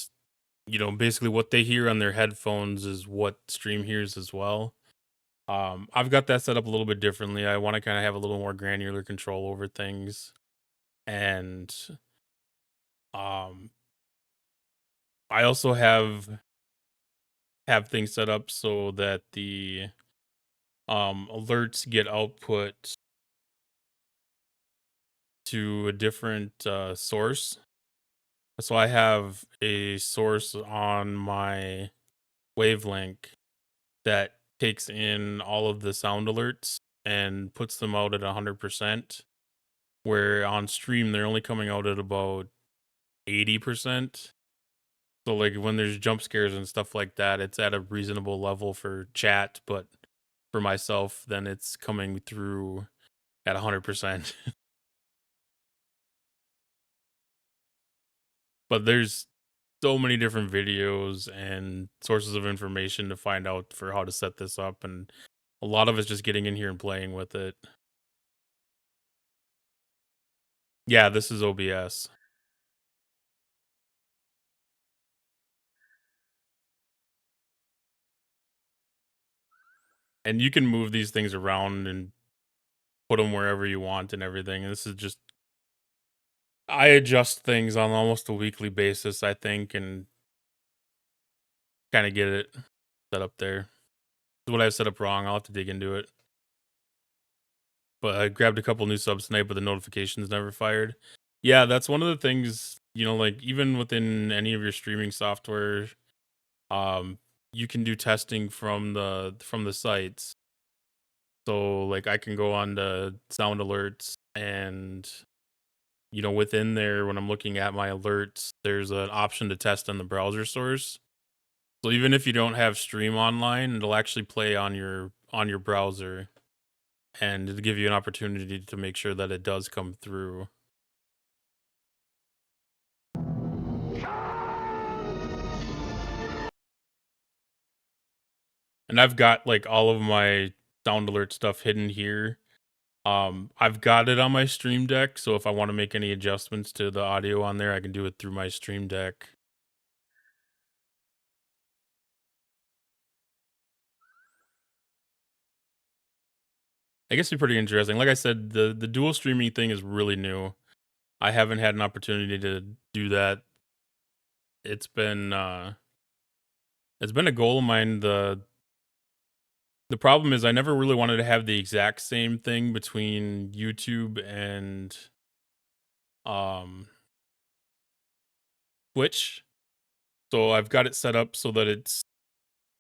basically what they hear on their headphones is what stream hears as well. I've got that set up a little bit differently. I want to kind of have a little more granular control over things. And um I also have things set up so that the alerts get output to a different source. So I have a source on my wavelength that takes in all of the sound alerts and puts them out at 100%, where on stream they're only coming out at about 80%. So like when there's jump scares and stuff like that, it's at a reasonable level for chat, but for myself, then it's coming through at 100%. But there's so many different videos and sources of information to find out for how to set this up, and a lot of it's just getting in here and playing with it. Yeah, this is OBS. And you can move these things around and put them wherever you want and everything. And this is just I adjust things on almost a weekly basis, I think, and kind of get it set up there. This is what I set up wrong. I'll have to dig into it. But I grabbed a couple new subs tonight, but the notifications never fired. Yeah, that's one of the things, like even within any of your streaming software, um, you can do testing from the sites. So like I can go on to sound alerts and within there when I'm looking at my alerts, there's an option to test on the browser source. So even if you don't have stream online, it'll actually play on your browser and it'll give you an opportunity to make sure that it does come through. And I've got like all of my sound alert stuff hidden here. I've got it on my Stream Deck, so if I want to make any adjustments to the audio on there, I can do it through my Stream Deck. I guess it's pretty interesting. Like I said, the dual streaming thing is really new. I haven't had an opportunity to do that. It's been uh it's been a goal of mine. The problem is I never really wanted to have the exact same thing between YouTube and um Twitch. So I've got it set up so that it's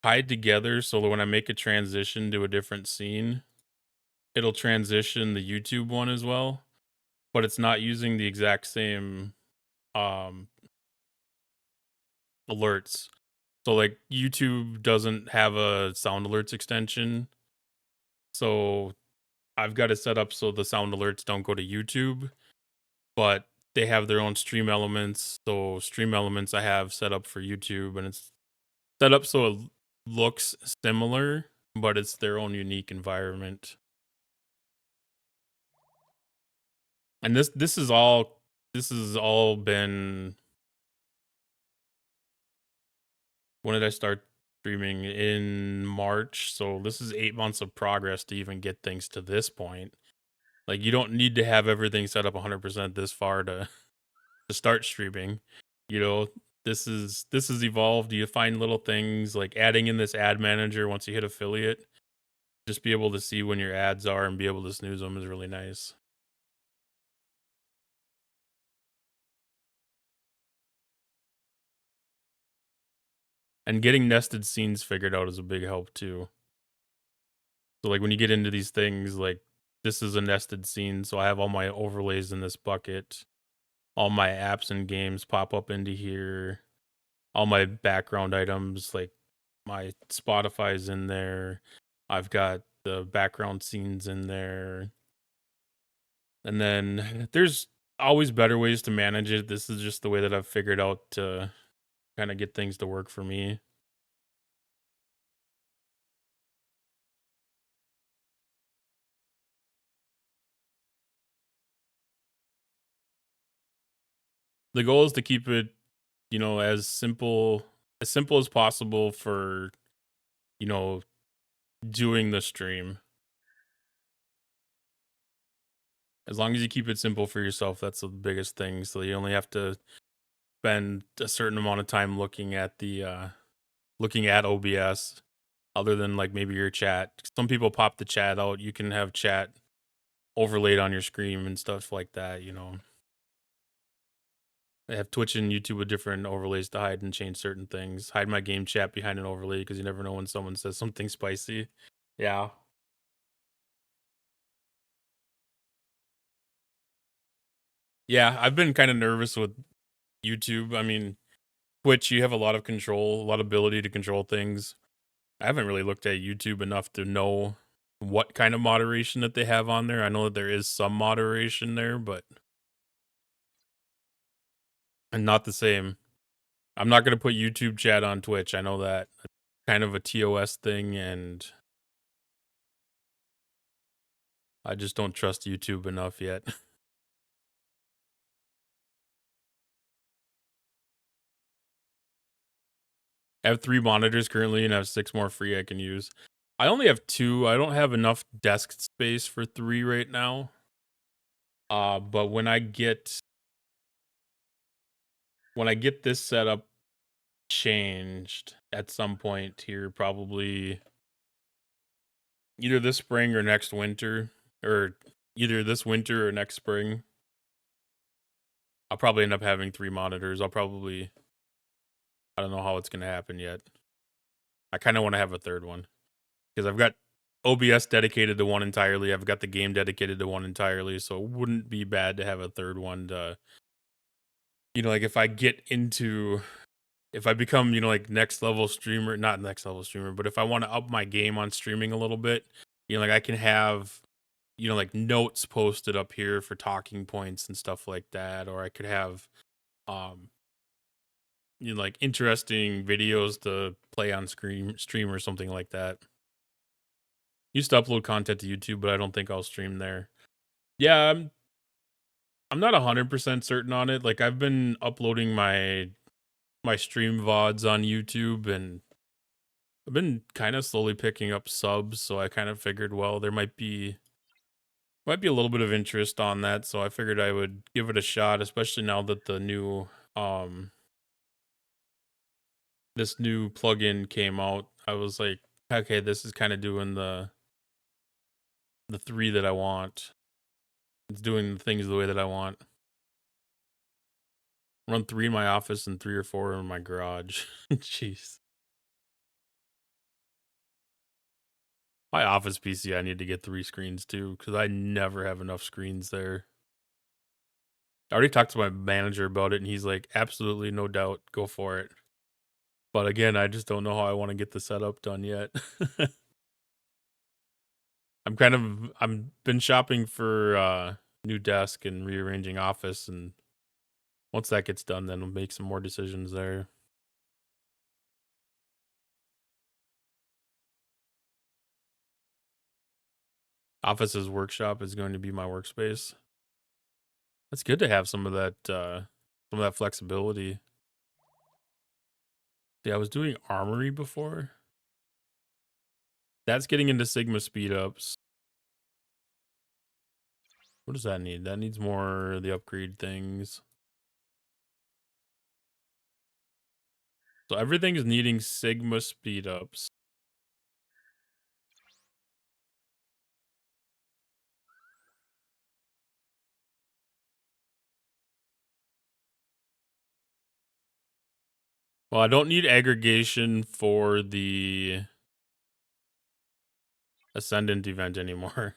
tied together so that when I make a transition to a different scene, it'll transition the YouTube one as well, but it's not using the exact same um alerts. So like YouTube doesn't have a sound alerts extension. So I've got it set up so the sound alerts don't go to YouTube, but they have their own stream elements. So stream elements I have set up for YouTube and it's set up so it looks similar, but it's their own unique environment. And this has all been when did I start? streaming in March, so this is 8 months of progress to even get things to this point. Like, you don't need to have everything set up 100% this far to start streaming. You know, this is evolved. You find little things like adding in this ad manager once you hit affiliate. Just be able to see when your ads are and be able to snooze them is really nice. And getting nested scenes figured out is a big help too. So like when you get into these things, like this is a nested scene, so I have all my overlays in this bucket. All my apps and games pop up into here. All my background items, like my Spotify's in there. I've got the background scenes in there. And then there's always better ways to manage it. This is just the way that I've figured out to kind of get things to work for me. The goal is to keep it, as simple as possible for, you know, doing the stream. As long as you keep it simple for yourself, that's the biggest thing. So you only have to spend a certain amount of time looking at OBS, other than like maybe your chat. Some people pop the chat out. You can have chat overlaid on your screen and stuff like that. They have Twitch and YouTube with different overlays to hide and change certain things. Hide my game chat behind an overlay because you never know when someone says something spicy. Yeah. Yeah, I've been kind of nervous with YouTube. I mean, Twitch, you have a lot of control, a lot of ability to control things. I haven't really looked at YouTube enough to know what kind of moderation that they have on there. I know that there is some moderation there, but and not the same. I'm not gonna put YouTube chat on Twitch. I know that. It's kind of a TOS thing, and I just don't trust YouTube enough yet. I have 3 monitors currently, and I have 6 more free I can use. I only have 2. I don't have enough desk space for 3 right now. But when I get this setup changed at some point here, probably either this spring or next winter, or either this winter or next spring, I'll probably end up having 3 monitors. I don't know how it's gonna happen yet. I kinda wanna have a third one, because I've got OBS dedicated to one entirely, I've got the game dedicated to one entirely, so it wouldn't be bad to have a third one to, like, if I become, like, next level streamer, not next level streamer, but if I wanna up my game on streaming a little bit, like, I can have, like, notes posted up here for talking points and stuff like that, or I could have, um like interesting videos to play on stream or something like that. Used to upload content to YouTube, but I don't think I'll stream there. Yeah, I'm not 100% certain on it. Like I've been uploading my stream VODs on YouTube, and I've been kind of slowly picking up subs, so I kind of figured, well, there might be a little bit of interest on that, so I figured I would give it a shot, especially now that the new this new plugin came out. I was like, okay, this is kind of doing the 3 that I want. It's doing the things the way that I want. Run 3 in my office and 3 or 4 in my garage. Jeez. My office PC, I need to get 3 screens too, because I never have enough screens there. I already talked to my manager about it, and he's like, absolutely, no doubt, go for it. But again, I just don't know how I want to get the setup done yet. I'm been shopping for new desk and rearranging office, and once that gets done, then we'll make some more decisions there. Office's workshop is going to be my workspace. It's good to have some of that flexibility. Yeah, I was doing armory before. That's getting into Sigma speed ups. What does that need? That needs more of the upgrade things. So everything is needing Sigma speed ups. Well, I don't need aggregation for the Ascendant event anymore.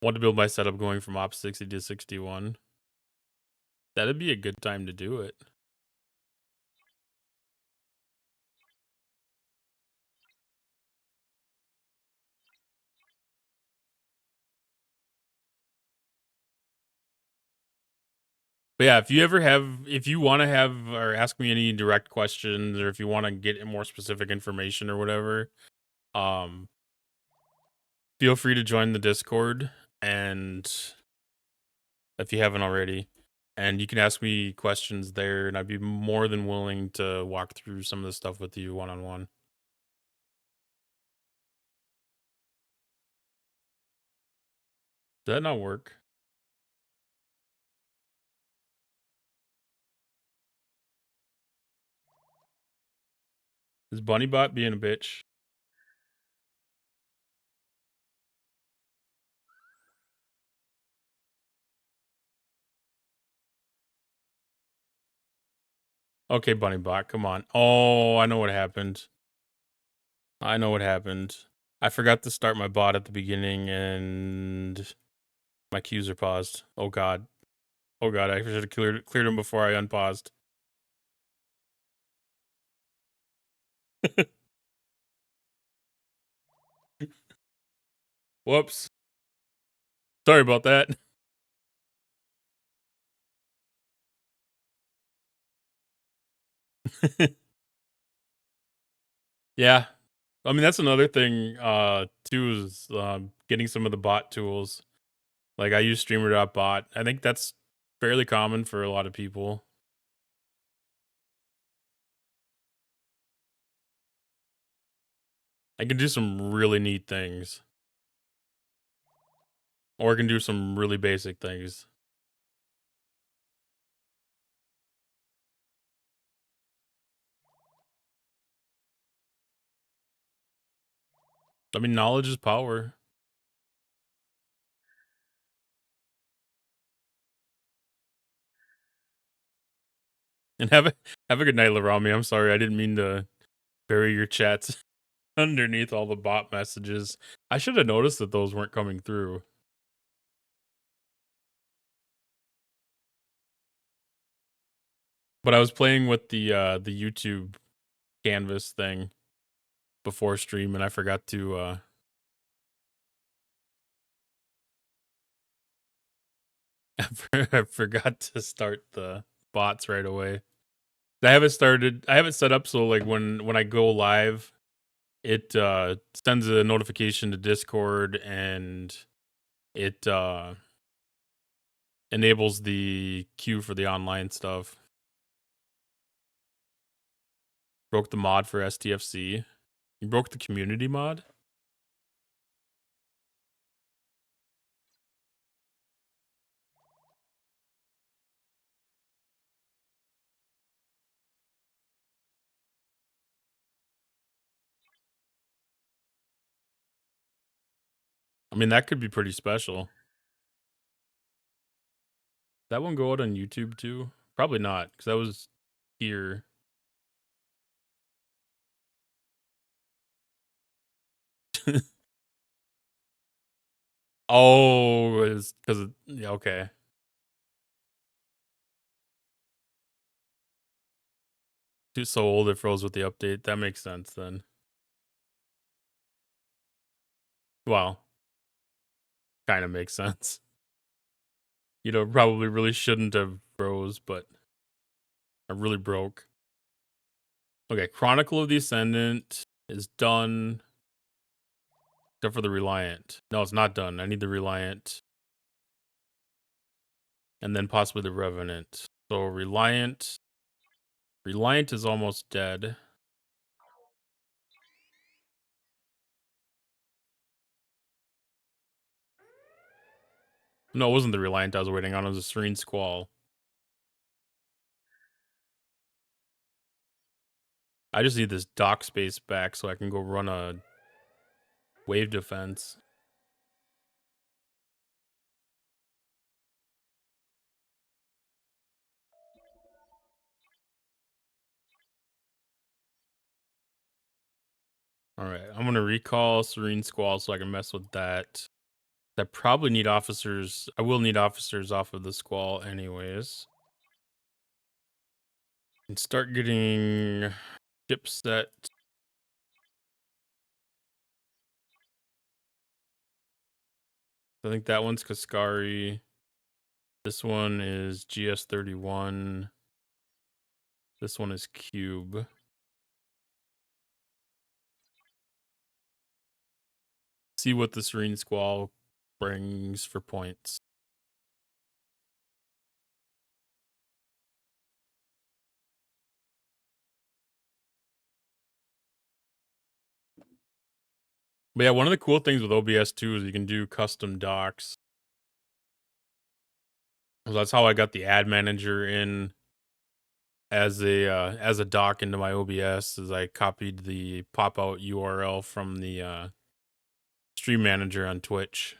Want to build my setup going from Op 60 to 61. That'd be a good time to do it. But yeah, if you want to have or ask me any direct questions, or if you want to get more specific information or whatever, um, feel free to join the Discord, and if you haven't already, and you can ask me questions there, and I'd be more than willing to walk through some of the stuff with you one on one. Did that not work? Is Bunnybot being a bitch? Okay, Bunnybot, come on. Oh, I know what happened. I know what happened. I forgot to start my bot at the beginning, and my cues are paused. Oh god. Oh god, I should have cleared them before I unpaused. Whoops. Sorry about that. Yeah. I mean, that's another thing, too, is getting some of the bot tools. Like, I use streamer.bot. I think that's fairly common for a lot of people. I can do some really neat things. Or I can do some really basic things. I mean, knowledge is power. And have a good night, Larami. I'm sorry, I didn't mean to bury your chats underneath all the bot messages. I should have noticed that those weren't coming through. But I was playing with the YouTube canvas thing before stream, and I forgot to I forgot to start the bots right away. I haven't set up so like when I go live, it sends a notification to Discord, and it enables the queue for the online stuff. Broke the mod for STFC. You broke the community mod? I mean, that could be pretty special. That one go out on YouTube too? Probably not, because that was here. Oh, it's because yeah, okay. Too so old it froze with the update. That makes sense then. Well, kind of makes sense. You know, probably really shouldn't have froze, but I really broke. Okay, Chronicle of the Ascendant is done. Except for the Reliant. No, it's not done. I need the Reliant. And then possibly the Revenant. So Reliant. Reliant is almost dead. No, it wasn't the Reliant I was waiting on. It was a Serene Squall. I just need this dock space back so I can go run a wave defense. All right, I'm gonna recall Serene Squall so I can mess with that. I probably need officers. I will need officers off of the Squall anyways. And start getting ship set. I think that one's Kaskari. This one is GS31. This one is Cube. See what the Serene Squall brings for points. But yeah, one of the cool things with OBS too is you can do custom docks. So that's how I got the ad manager in as a dock into my OBS. Is I copied the pop out URL from the stream manager on Twitch.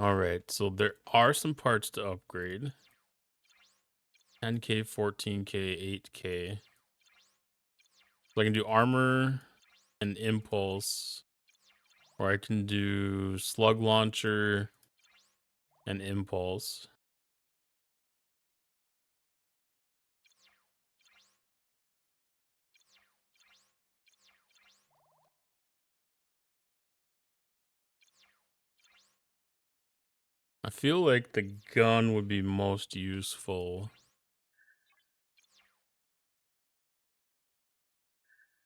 All right, so there are some parts to upgrade. 10K, 14K, 8K. So I can do armor and impulse, or I can do slug launcher and impulse. I feel like the gun would be most useful.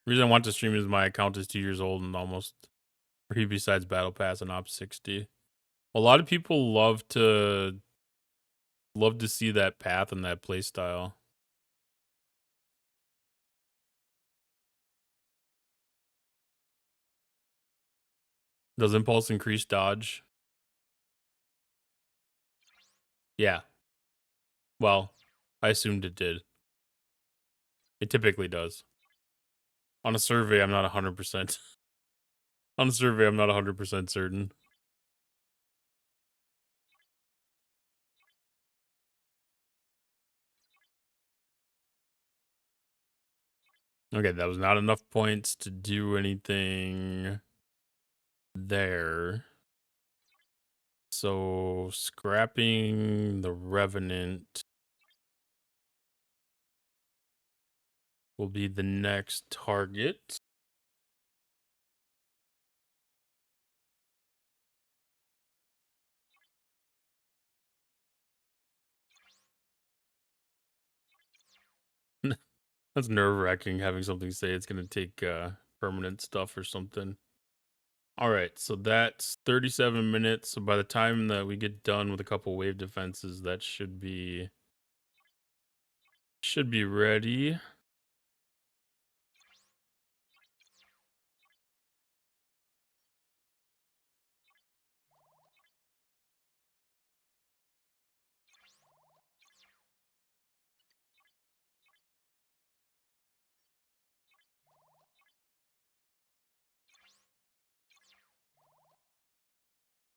The reason I want to stream is my account is 2 years old and almost free besides Battle Pass and Op 60. A lot of people love to see that path and that play style. Does impulse increase dodge? Yeah. Well, I assumed it did. It typically does. On a survey, I'm not 100%. On a survey, I'm not 100% certain. Okay, that was not enough points to do anything there. So, scrapping the Revenant will be the next target. That's nerve-wracking having something say it's going to take permanent stuff or something. All right, so that's 37 minutes. So by the time that we get done with a couple wave defenses, that should be ready.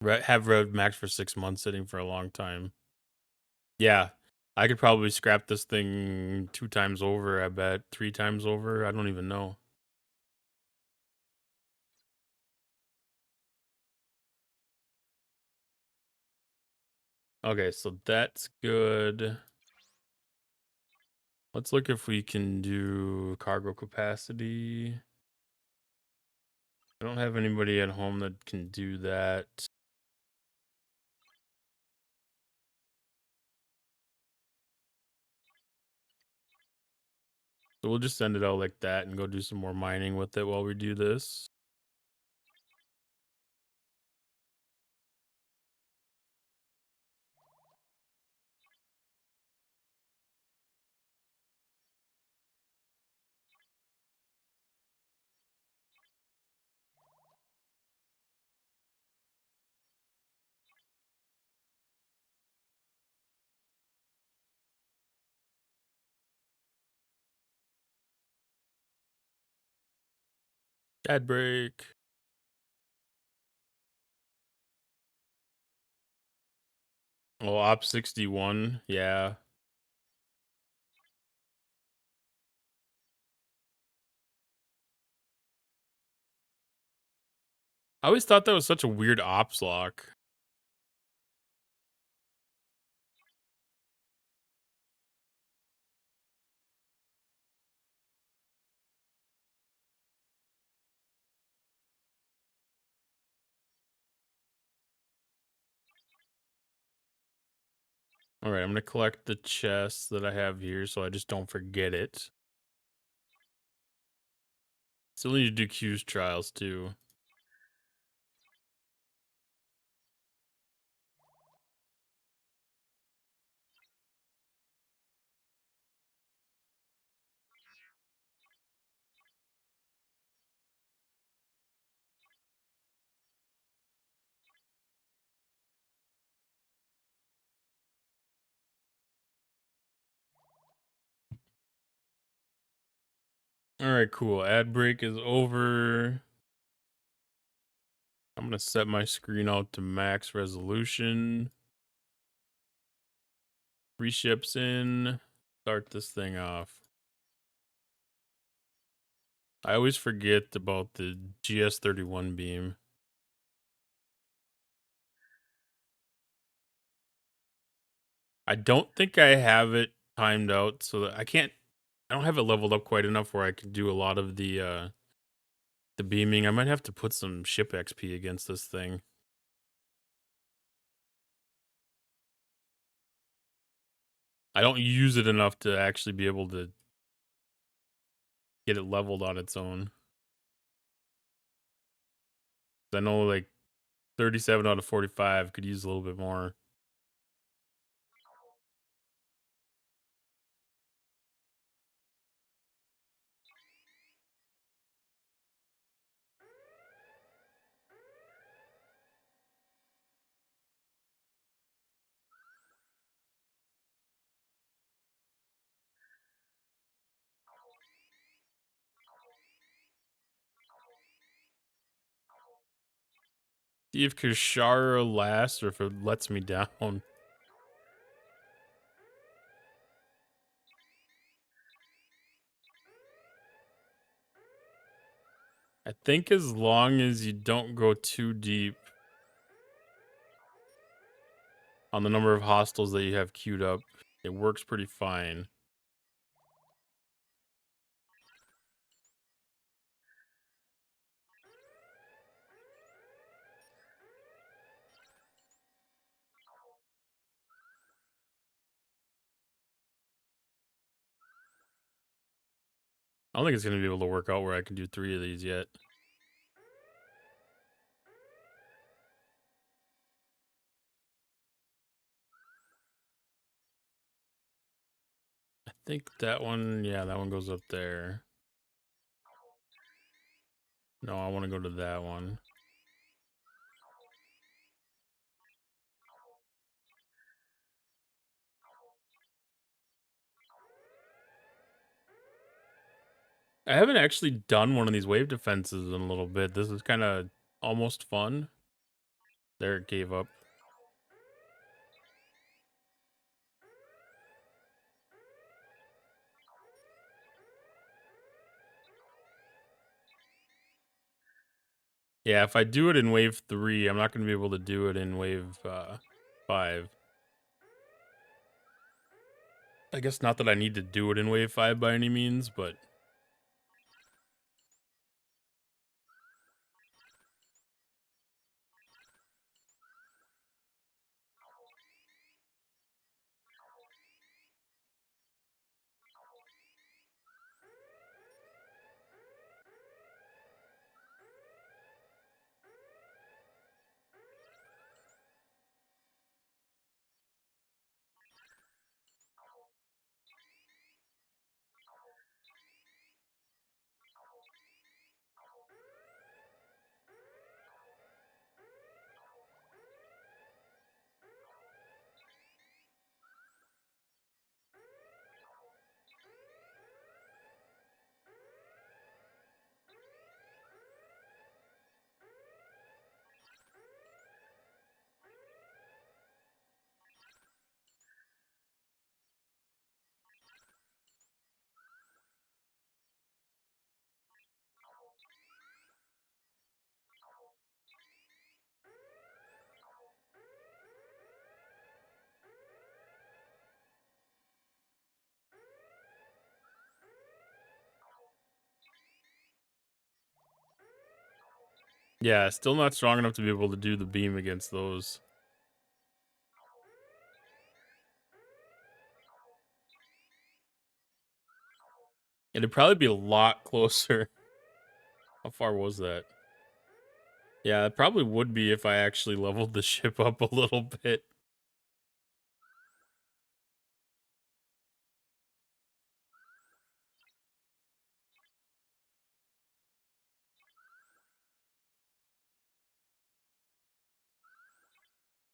Have Rev Max for 6 months sitting for a long time. Yeah, I could probably scrap this thing 2 times over, I bet. 3 times over, I don't even know. Okay, so that's good. Let's look if we can do cargo capacity. I don't have anybody at home that can do that. So we'll just send it out like that and go do some more mining with it while we do this. Ad break. Oh, Op 61. Yeah. I always thought that was such a weird ops lock. All right, I'm gonna collect the chest that I have here so I just don't forget it. Still need to do Q's trials too. All right, cool. Ad break is over. I'm gonna set my screen out to max resolution. 3 ships in. Start this thing off. I always forget about the GS-31 beam. I don't think I have it timed out so that I don't have it leveled up quite enough where I can do a lot of the beaming. I might have to put some ship XP against this thing. I don't use it enough to actually be able to get it leveled on its own. I know like 37 out of 45 could use a little bit more. See if Kashara lasts or if it lets me down. I think as long as you don't go too deep on the number of hostiles that you have queued up, it works pretty fine. I don't think it's going to be able to work out where I can do 3 of these yet. I think that one, yeah, that one goes up there. No, I want to go to that one. I haven't actually done one of these wave defenses in a little bit. This is kind of almost fun. There, it gave up. Yeah, if I do it in wave 3, I'm not going to be able to do it in wave 5. I guess not that I need to do it in wave 5 by any means, but Yeah, still not strong enough to be able to do the beam against those. It'd probably be a lot closer. How far was that? Yeah, it probably would be if I actually leveled the ship up a little bit.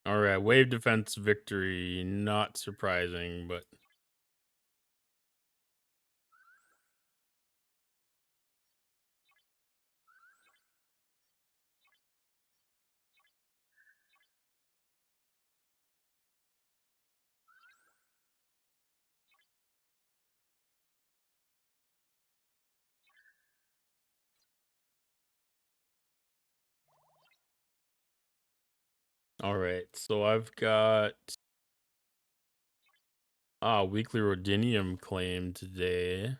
All right, wave defense victory. Not surprising, but all right. So I've got weekly Rhodinium claim today.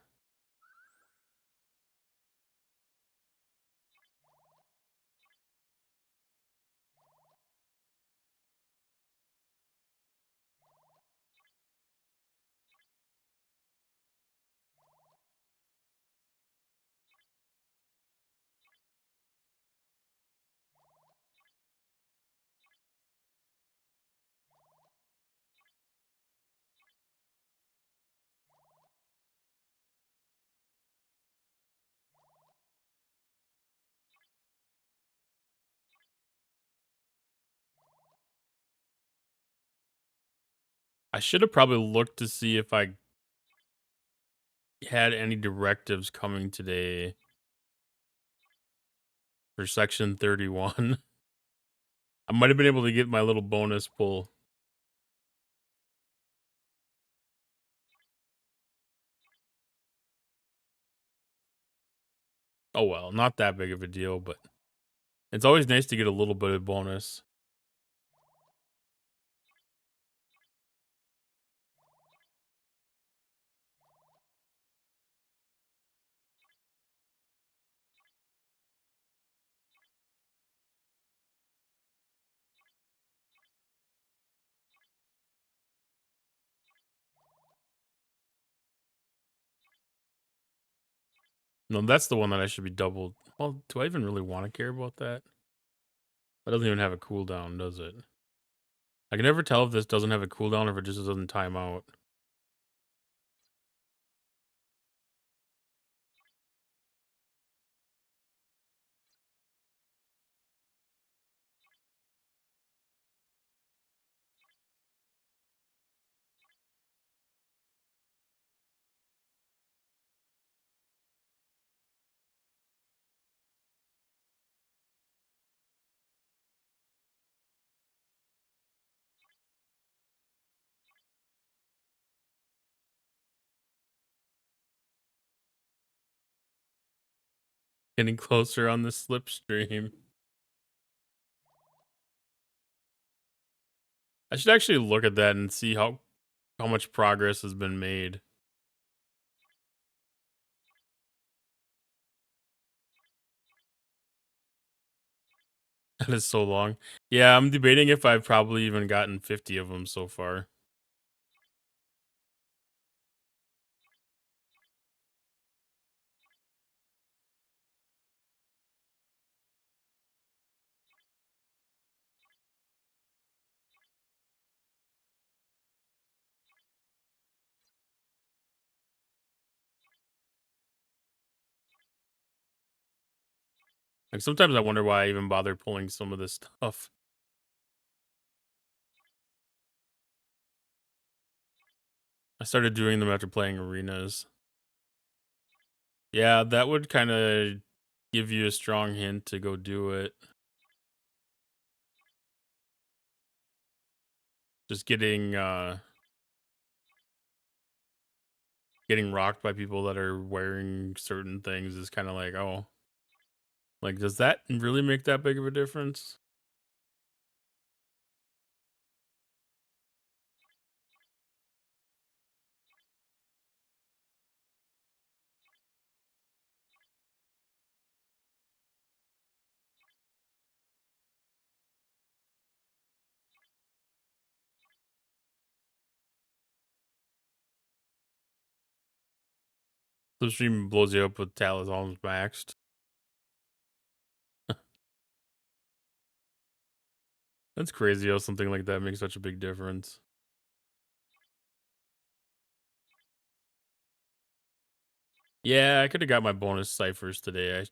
I should have probably looked to see if I had any directives coming today for section 31. I might have been able to get my little bonus pull. Oh well, not that big of a deal, but it's always nice to get a little bit of bonus. No, that's the one that I should be doubled. Well, do I even really want to care about that? That doesn't even have a cooldown, does it? I can never tell if this doesn't have a cooldown or if it just doesn't time out. Getting closer on the slipstream. I should actually look at that and see how much progress has been made. That is so long. Yeah, I'm debating if I've probably even gotten 50 of them so far. Like sometimes I wonder why I even bother pulling some of this stuff. I started doing them after playing arenas. Yeah, that would kind of give you a strong hint to go do it. Just getting rocked by people that are wearing certain things is kind of like, oh, like does that really make that big of a difference? Slipstream blows you up with Talus almost maxed. That's crazy how something like that makes such a big difference. Yeah, I could have got my bonus ciphers today. I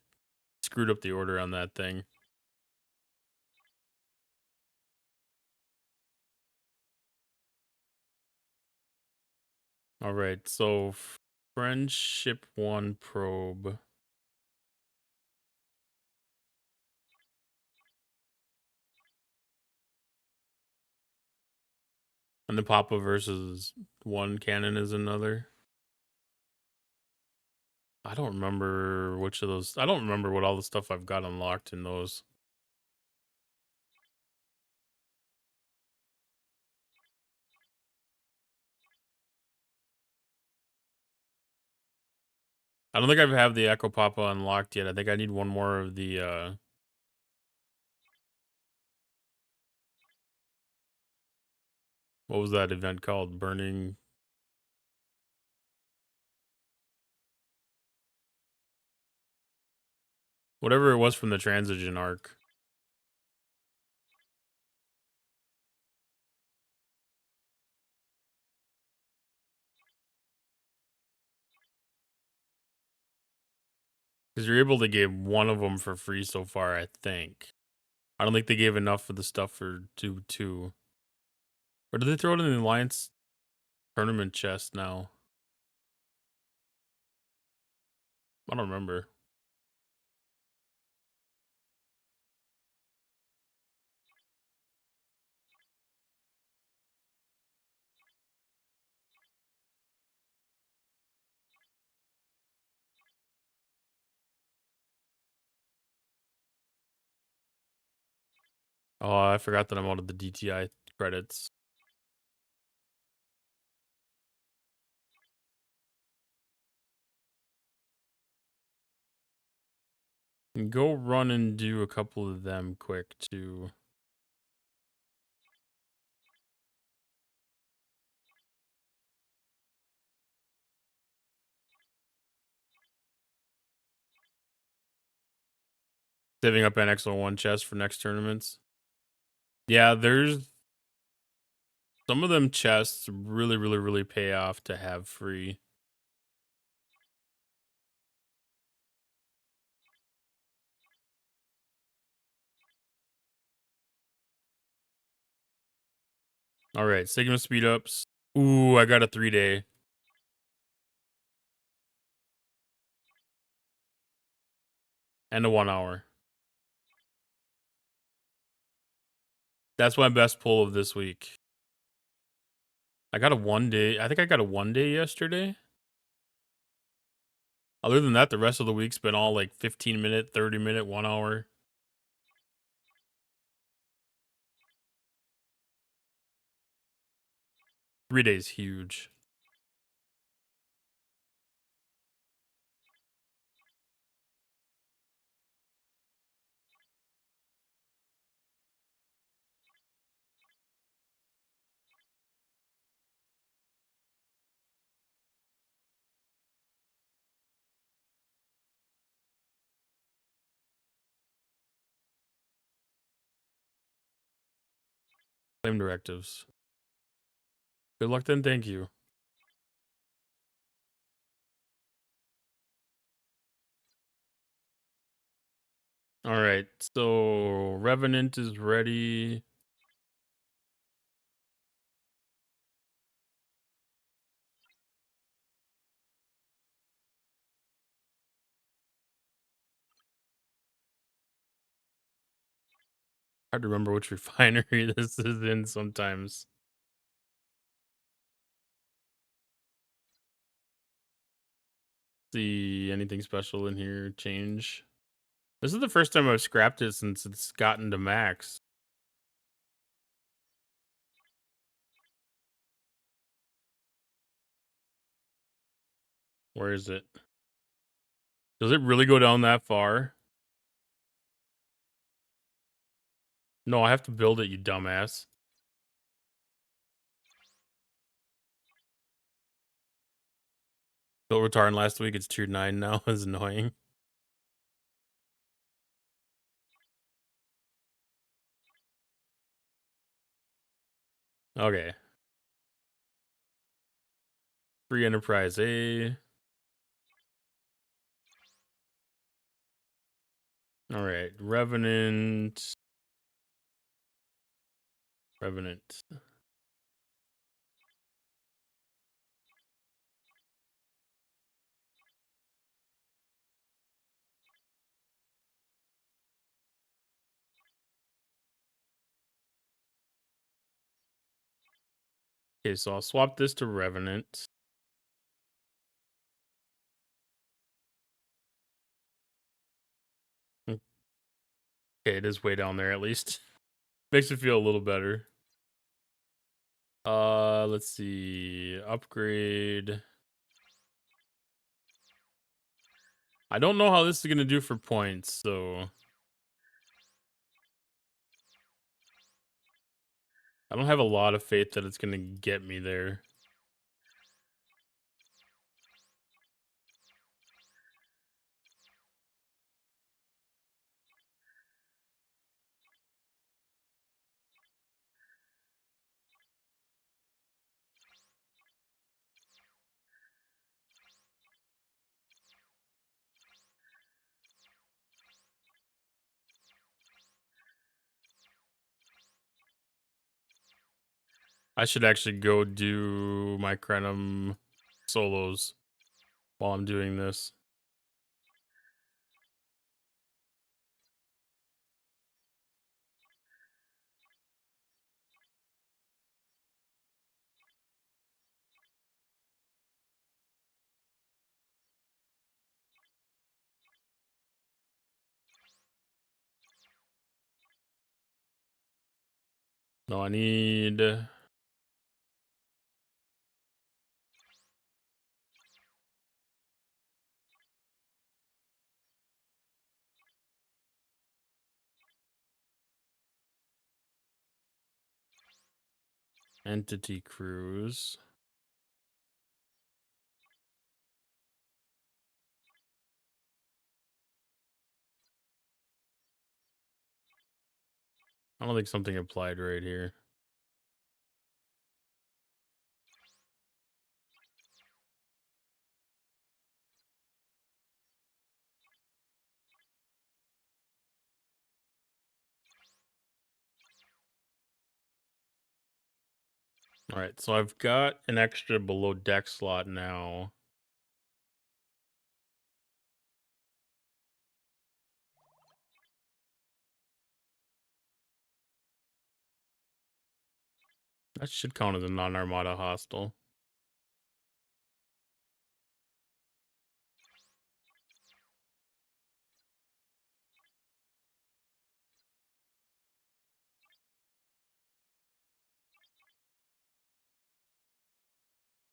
screwed up the order on that thing. All right, so friendship 1 probe. And the Papa versus 1 cannon is another. I don't remember which of those. I don't remember what all the stuff I've got unlocked in those. I don't think I have the Echo Papa unlocked yet. I think I need one more of the what was that event called? Burning. Whatever it was from the Transition arc. Because you're able to give one of them for free so far, I think. I don't think they gave enough for the stuff for 2. Or did they throw it in the Alliance tournament chest now? I don't remember. Oh, I forgot that I'm out of the DTI credits. And go run and do a couple of them quick too. Saving up an XO1 chest for next tournaments. Yeah, there's some of them chests really pay off to have free. All right, Sigma speed ups. Ooh, I got a 3-day. And a 1 hour. That's my best pull of this week. I got a 1-day. I think I got a 1-day yesterday. Other than that, the rest of the week's been all like 15-minute, 30-minute, 1 hour. Three days huge. Flame directives. Good luck then, thank you. All right, so Revenant is ready. Hard to remember which refinery this is in sometimes. See anything special in here change? This is the first time I've scrapped it since it's gotten to max. Where is it? Does it really go down that far? No, I have to build it, you dumbass. Built retardant last week. It's tier 9 now. It's annoying. Okay. Free Enterprise A. All right. Revenant. Revenant. Okay, so I'll swap this to Revenant. Okay, it is way down there at least. Makes me feel a little better. Let's see. Upgrade. I don't know how this is gonna do for points, so I don't have a lot of faith that it's gonna get me there. I should actually go do my Crenum solos while I'm doing this. No, I need Entity Cruise. I don't think something applied right here. All right, so I've got an extra below deck slot now. That should count as a non-armada hostile.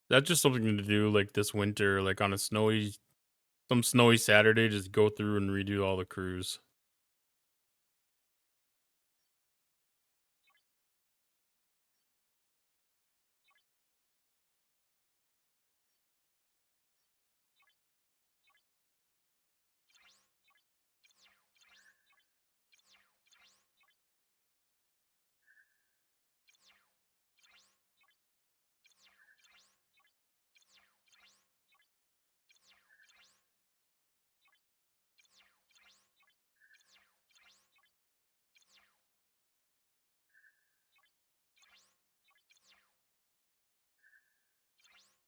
That's just something to do like this winter, like on a some snowy Saturday, just go through and redo all the crews.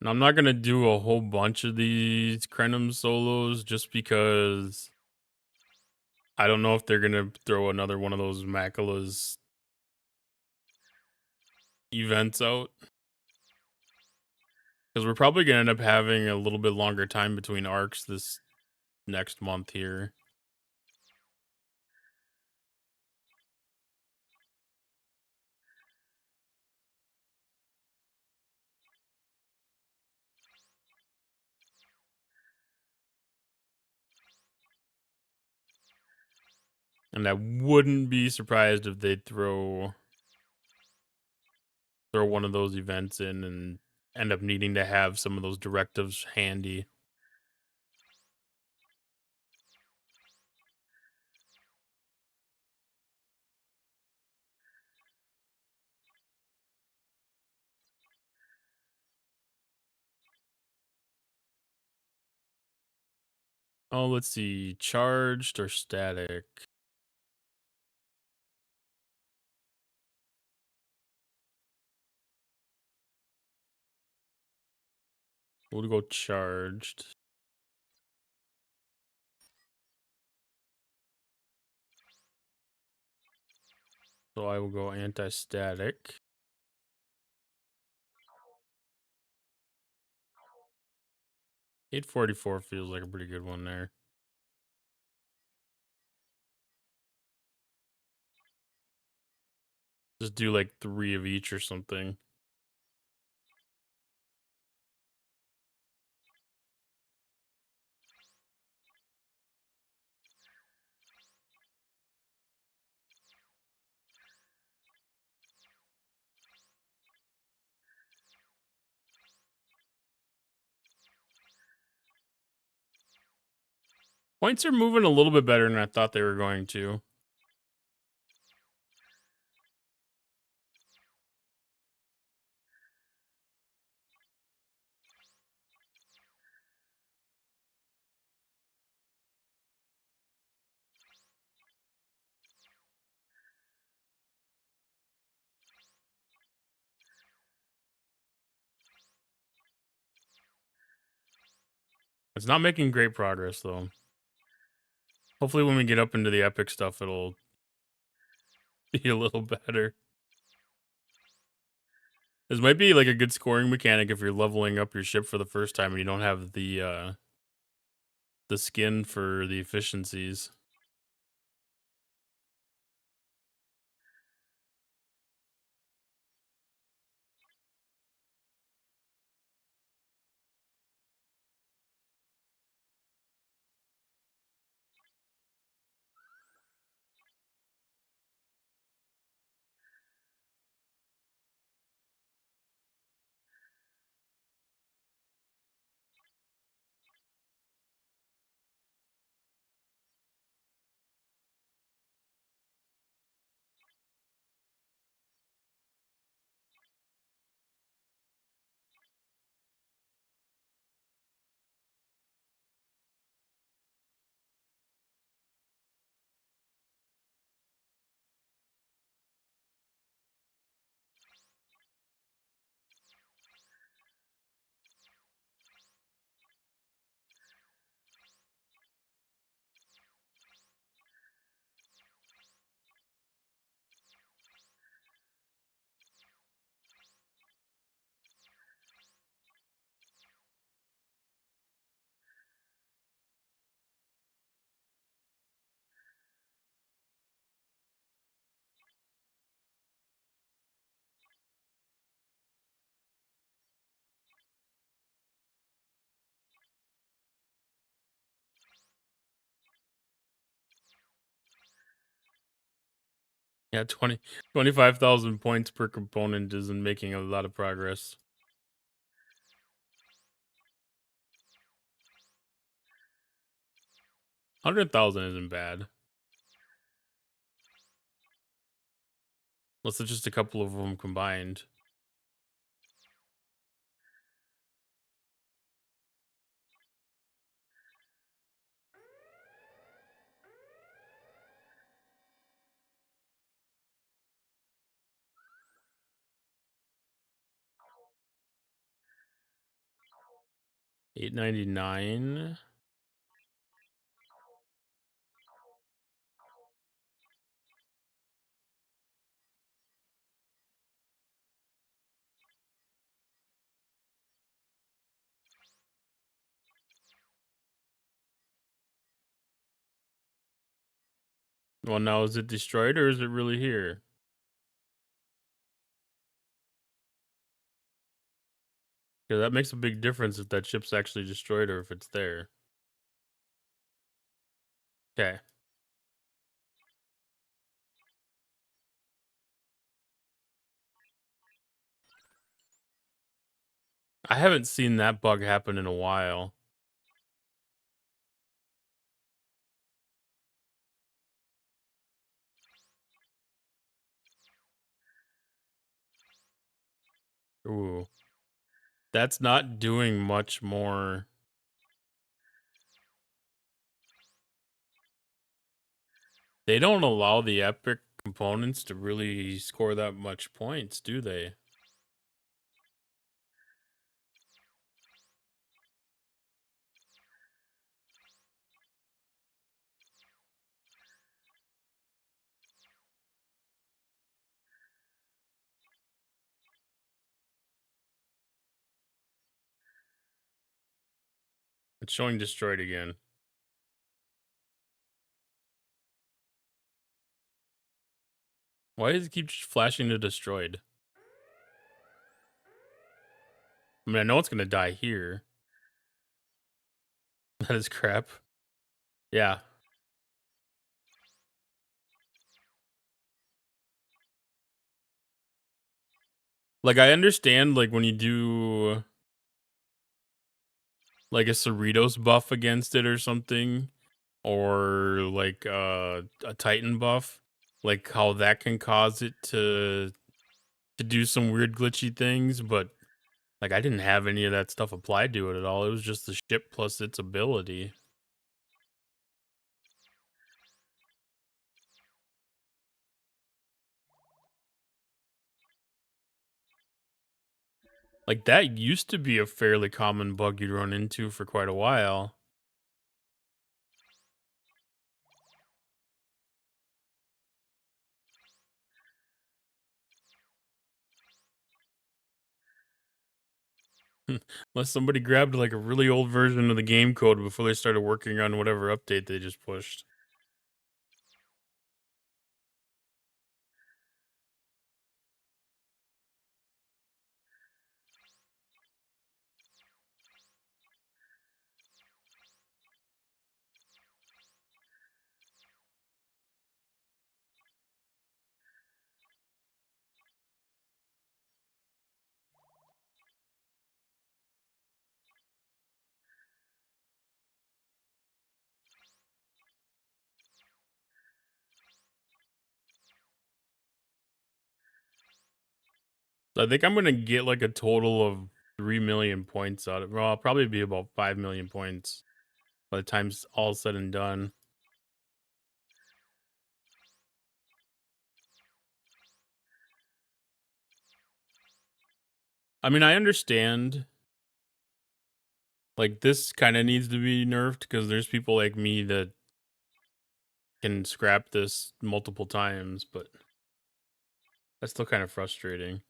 And I'm not gonna do a whole bunch of these Crenum solos just because I don't know if they're gonna throw another one of those Macula's events out. Because we're probably gonna end up having a little bit longer time between arcs this next month here. And I wouldn't be surprised if they throw one of those events in and end up needing to have some of those directives handy. Oh, let's see. Charged or static? We'll go charged. So I will go anti-static. 844 feels like a pretty good one there. Just do like 3 of each or something. Points are moving a little bit better than I thought they were going to. It's not making great progress though. Hopefully when we get up into the epic stuff, it'll be a little better. This might be like a good scoring mechanic if you're leveling up your ship for the first time and you don't have the skin for the efficiencies. Yeah, 25,000 points per component isn't making a lot of progress. 100,000 isn't bad. Unless it's just a couple of them combined. $8.99. Well, now is it destroyed or is it really here? Yeah, that makes a big difference if that ship's actually destroyed or if it's there. Okay. I haven't seen that bug happen in a while. Ooh. That's not doing much more. They don't allow the epic components to really score that much points, do they? It's showing destroyed again. Why does it keep flashing to destroyed? I mean, I know it's gonna die here. That is crap. Yeah. Like, I understand, like, when you do, like, a Cerritos buff against it or something, or, like, a Titan buff, like, how that can cause it to do some weird glitchy things, but, like, I didn't have any of that stuff applied to it at all. It was just the ship plus its ability. Like, that used to be a fairly common bug you'd run into for quite a while. Unless somebody grabbed, like, a really old version of the game code before they started working on whatever update they just pushed. So I think I'm gonna get, like, a total of 3 million points out of, well, I'll probably be about 5 million points by the time's all said and done. I mean, I understand, like, this kinda needs to be nerfed because there's people like me that can scrap this multiple times, but that's still kind of frustrating.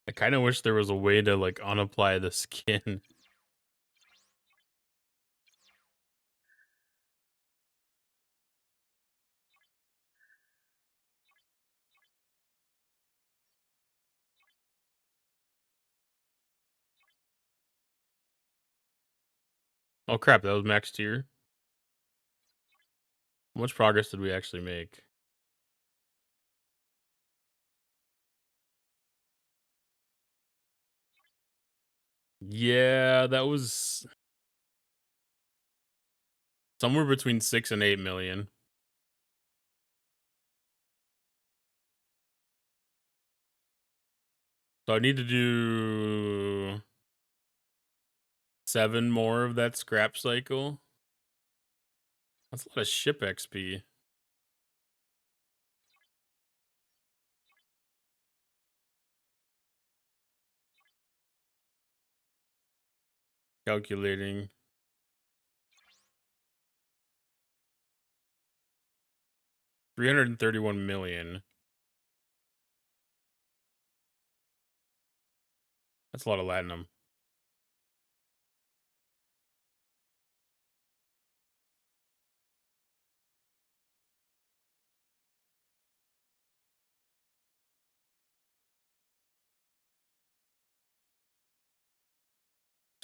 I kinda wish there was a way to, like, unapply the skin. Oh, crap, that was max tier? How much progress did we actually make? Yeah, that was somewhere between 6 and 8 million. So I need to do 7 more of that scrap cycle. That's a lot of ship XP. Calculating. 331 million. That's a lot of latinum.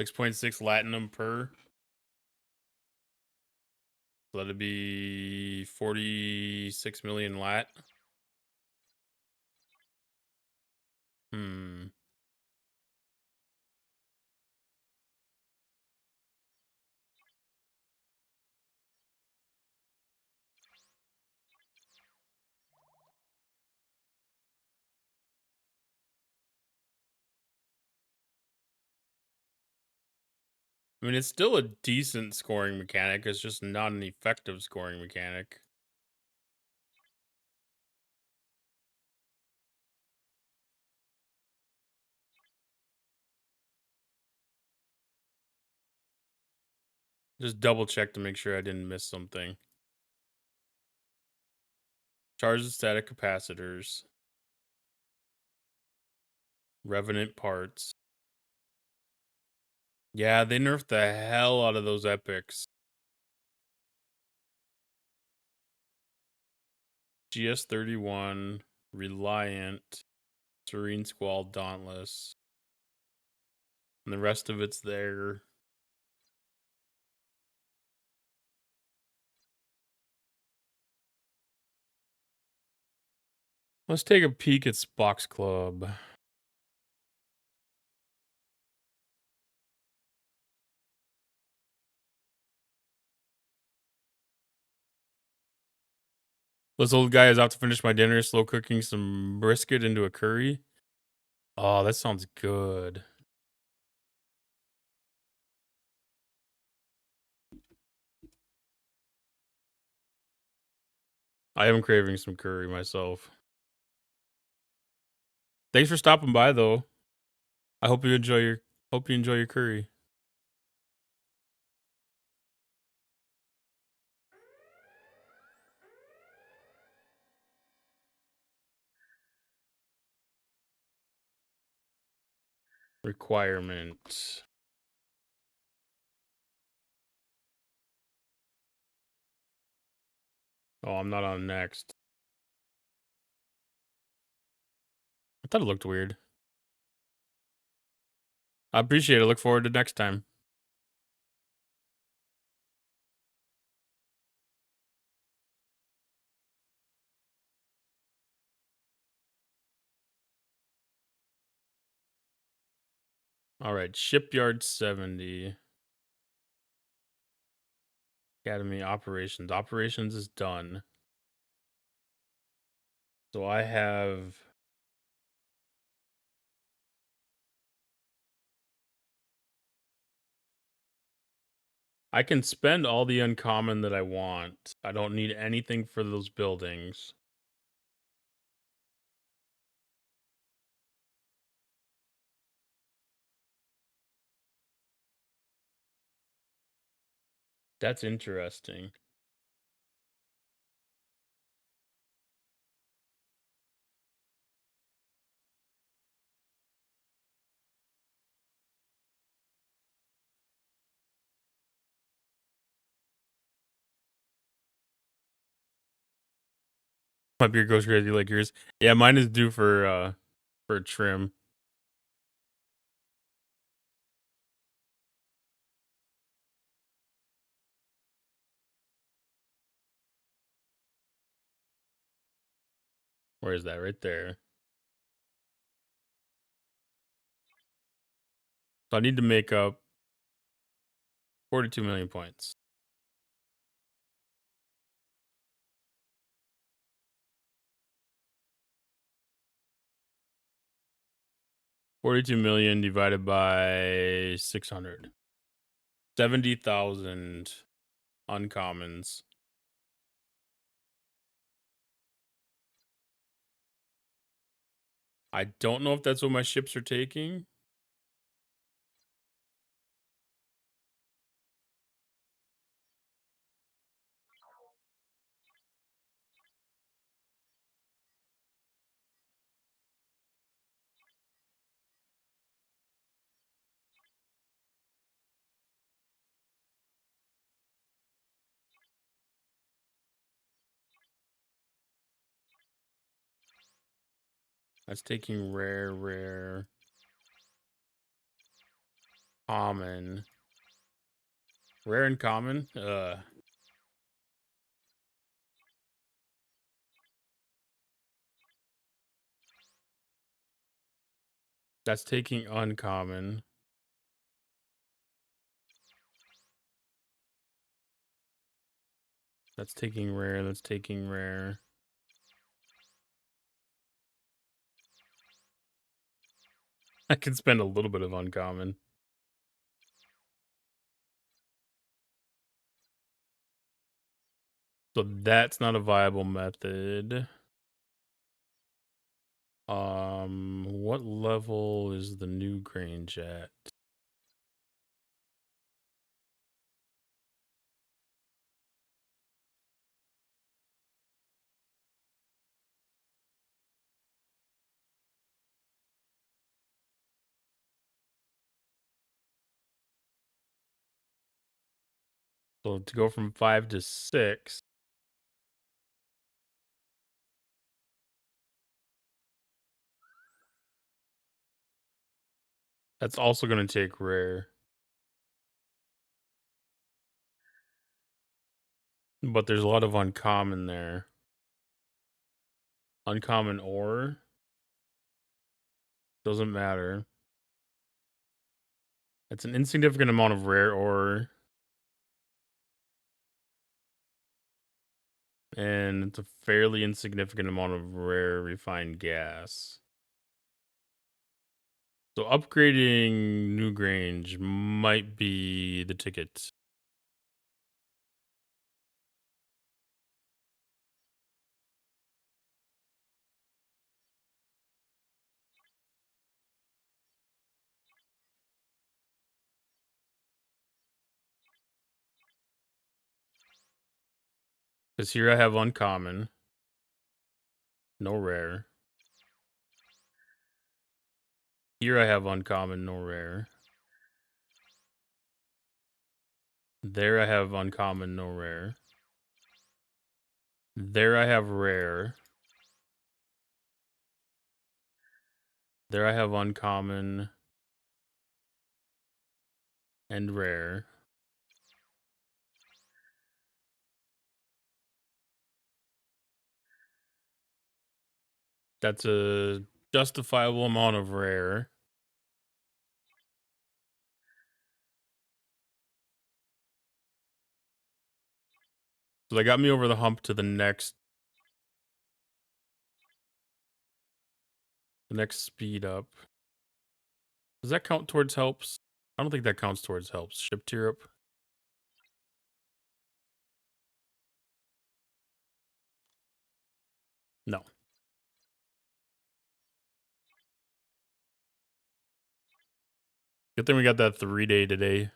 6.6 Latinum per. So that'd be 46 million lat. Hmm. I mean, it's still a decent scoring mechanic. It's just not an effective scoring mechanic. Just double check to make sure I didn't miss something. Charge the static capacitors. Revenant parts. Yeah, they nerfed the hell out of those epics. GS31, Reliant, Serene Squall, Dauntless. And the rest of it's there. Let's take a peek at Spock's Club. This old guy is out to finish my dinner, slow cooking some brisket into a curry. Oh, that sounds good. I am craving some curry myself. Thanks for stopping by, though. I hope you enjoy your curry. Requirement. Oh, I'm not on next. I thought it looked weird. I appreciate it. Look forward to next time. All right, Shipyard 70. Academy Operations. Operations is done. So I have... I can spend all the uncommon that I want. I don't need anything for those buildings. That's interesting. My beard goes crazy like yours. Yeah, mine is due for trim. Where is that? Right there. So I need to make up 42 million points. $42 million divided by 600. 70,000 uncommons. I don't know if that's what my ships are taking. That's taking rare. Common. Rare and common? That's taking uncommon. That's taking rare. That's taking rare. I can spend a little bit of uncommon. So that's not a viable method. What level is the new Grange at? So to go from 5 to 6. That's also going to take rare. But there's a lot of uncommon there. Uncommon ore. Doesn't matter. It's an insignificant amount of rare ore. And it's a fairly insignificant amount of rare refined gas. So upgrading New Grange might be the ticket. Because here I have uncommon. No rare. Here I have uncommon, no rare. There I have uncommon, no rare. There I have rare. There I have uncommon and rare. That's a justifiable amount of rare. So that got me over the hump to the next speed up. Does that count towards helps? I don't think that counts towards helps. Ship tier up. No. Good thing we got that 3-day today.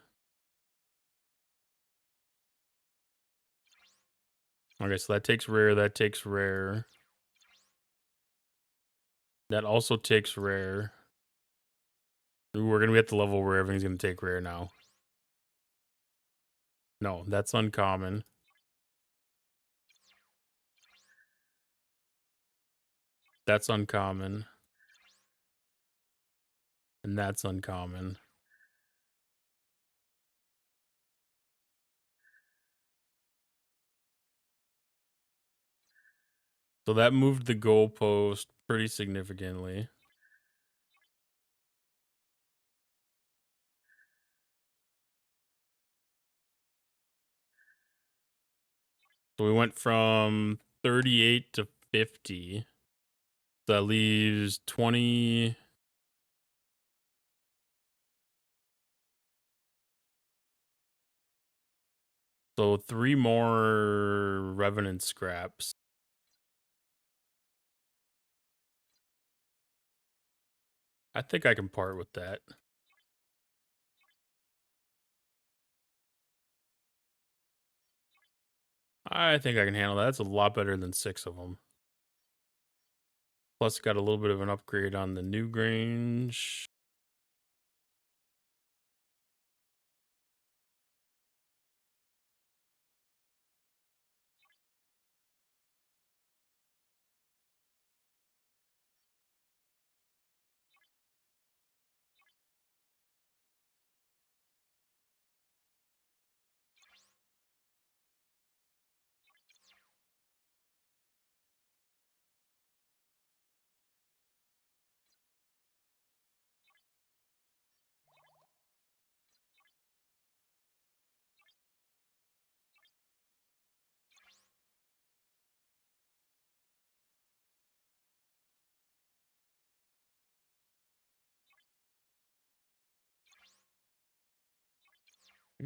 Okay, so that takes rare, that takes rare. That also takes rare. Ooh, we're gonna be at the level where everything's gonna take rare now. No, that's uncommon. That's uncommon. And that's uncommon. So that moved the goalpost pretty significantly. So we went from 38 to 50. That leaves 20. So 3 more Revenant scraps. I think I can part with that. I think I can handle that. That's a lot better than 6 of them. Plus, got a little bit of an upgrade on the new Grange.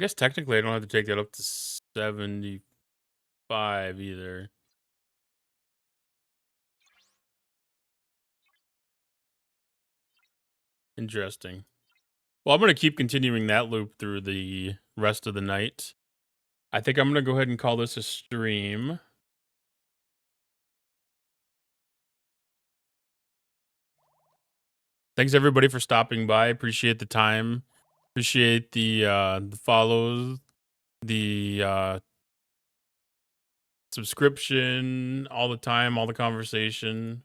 I guess technically I don't have to take that up to 75 either. Interesting. Well, I'm gonna keep continuing that loop through the rest of the night. I think I'm gonna go ahead and call this a stream. Thanks everybody for stopping by. Appreciate the time. Appreciate the follows, the subscription, all the time, all the conversation.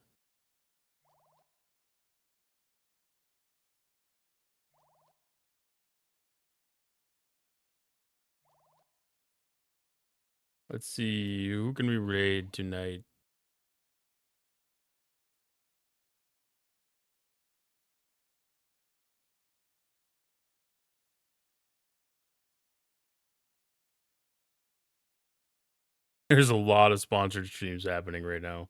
Let's see, who can we raid tonight? There's a lot of sponsored streams happening right now.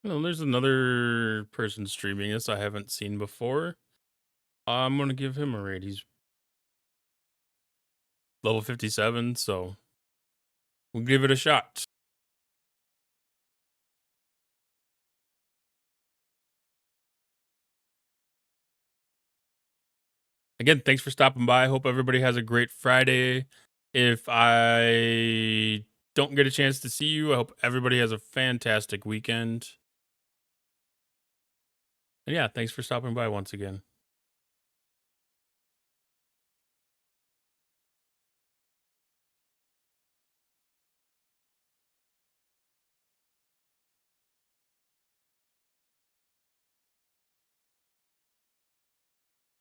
Well, there's another person streaming this I haven't seen before. I'm gonna give him a raid. He's level 57, so we'll give it a shot. Again, thanks for stopping by. Hope everybody has a great Friday. If I don't get a chance to see you, I hope everybody has a fantastic weekend. And yeah, thanks for stopping by once again.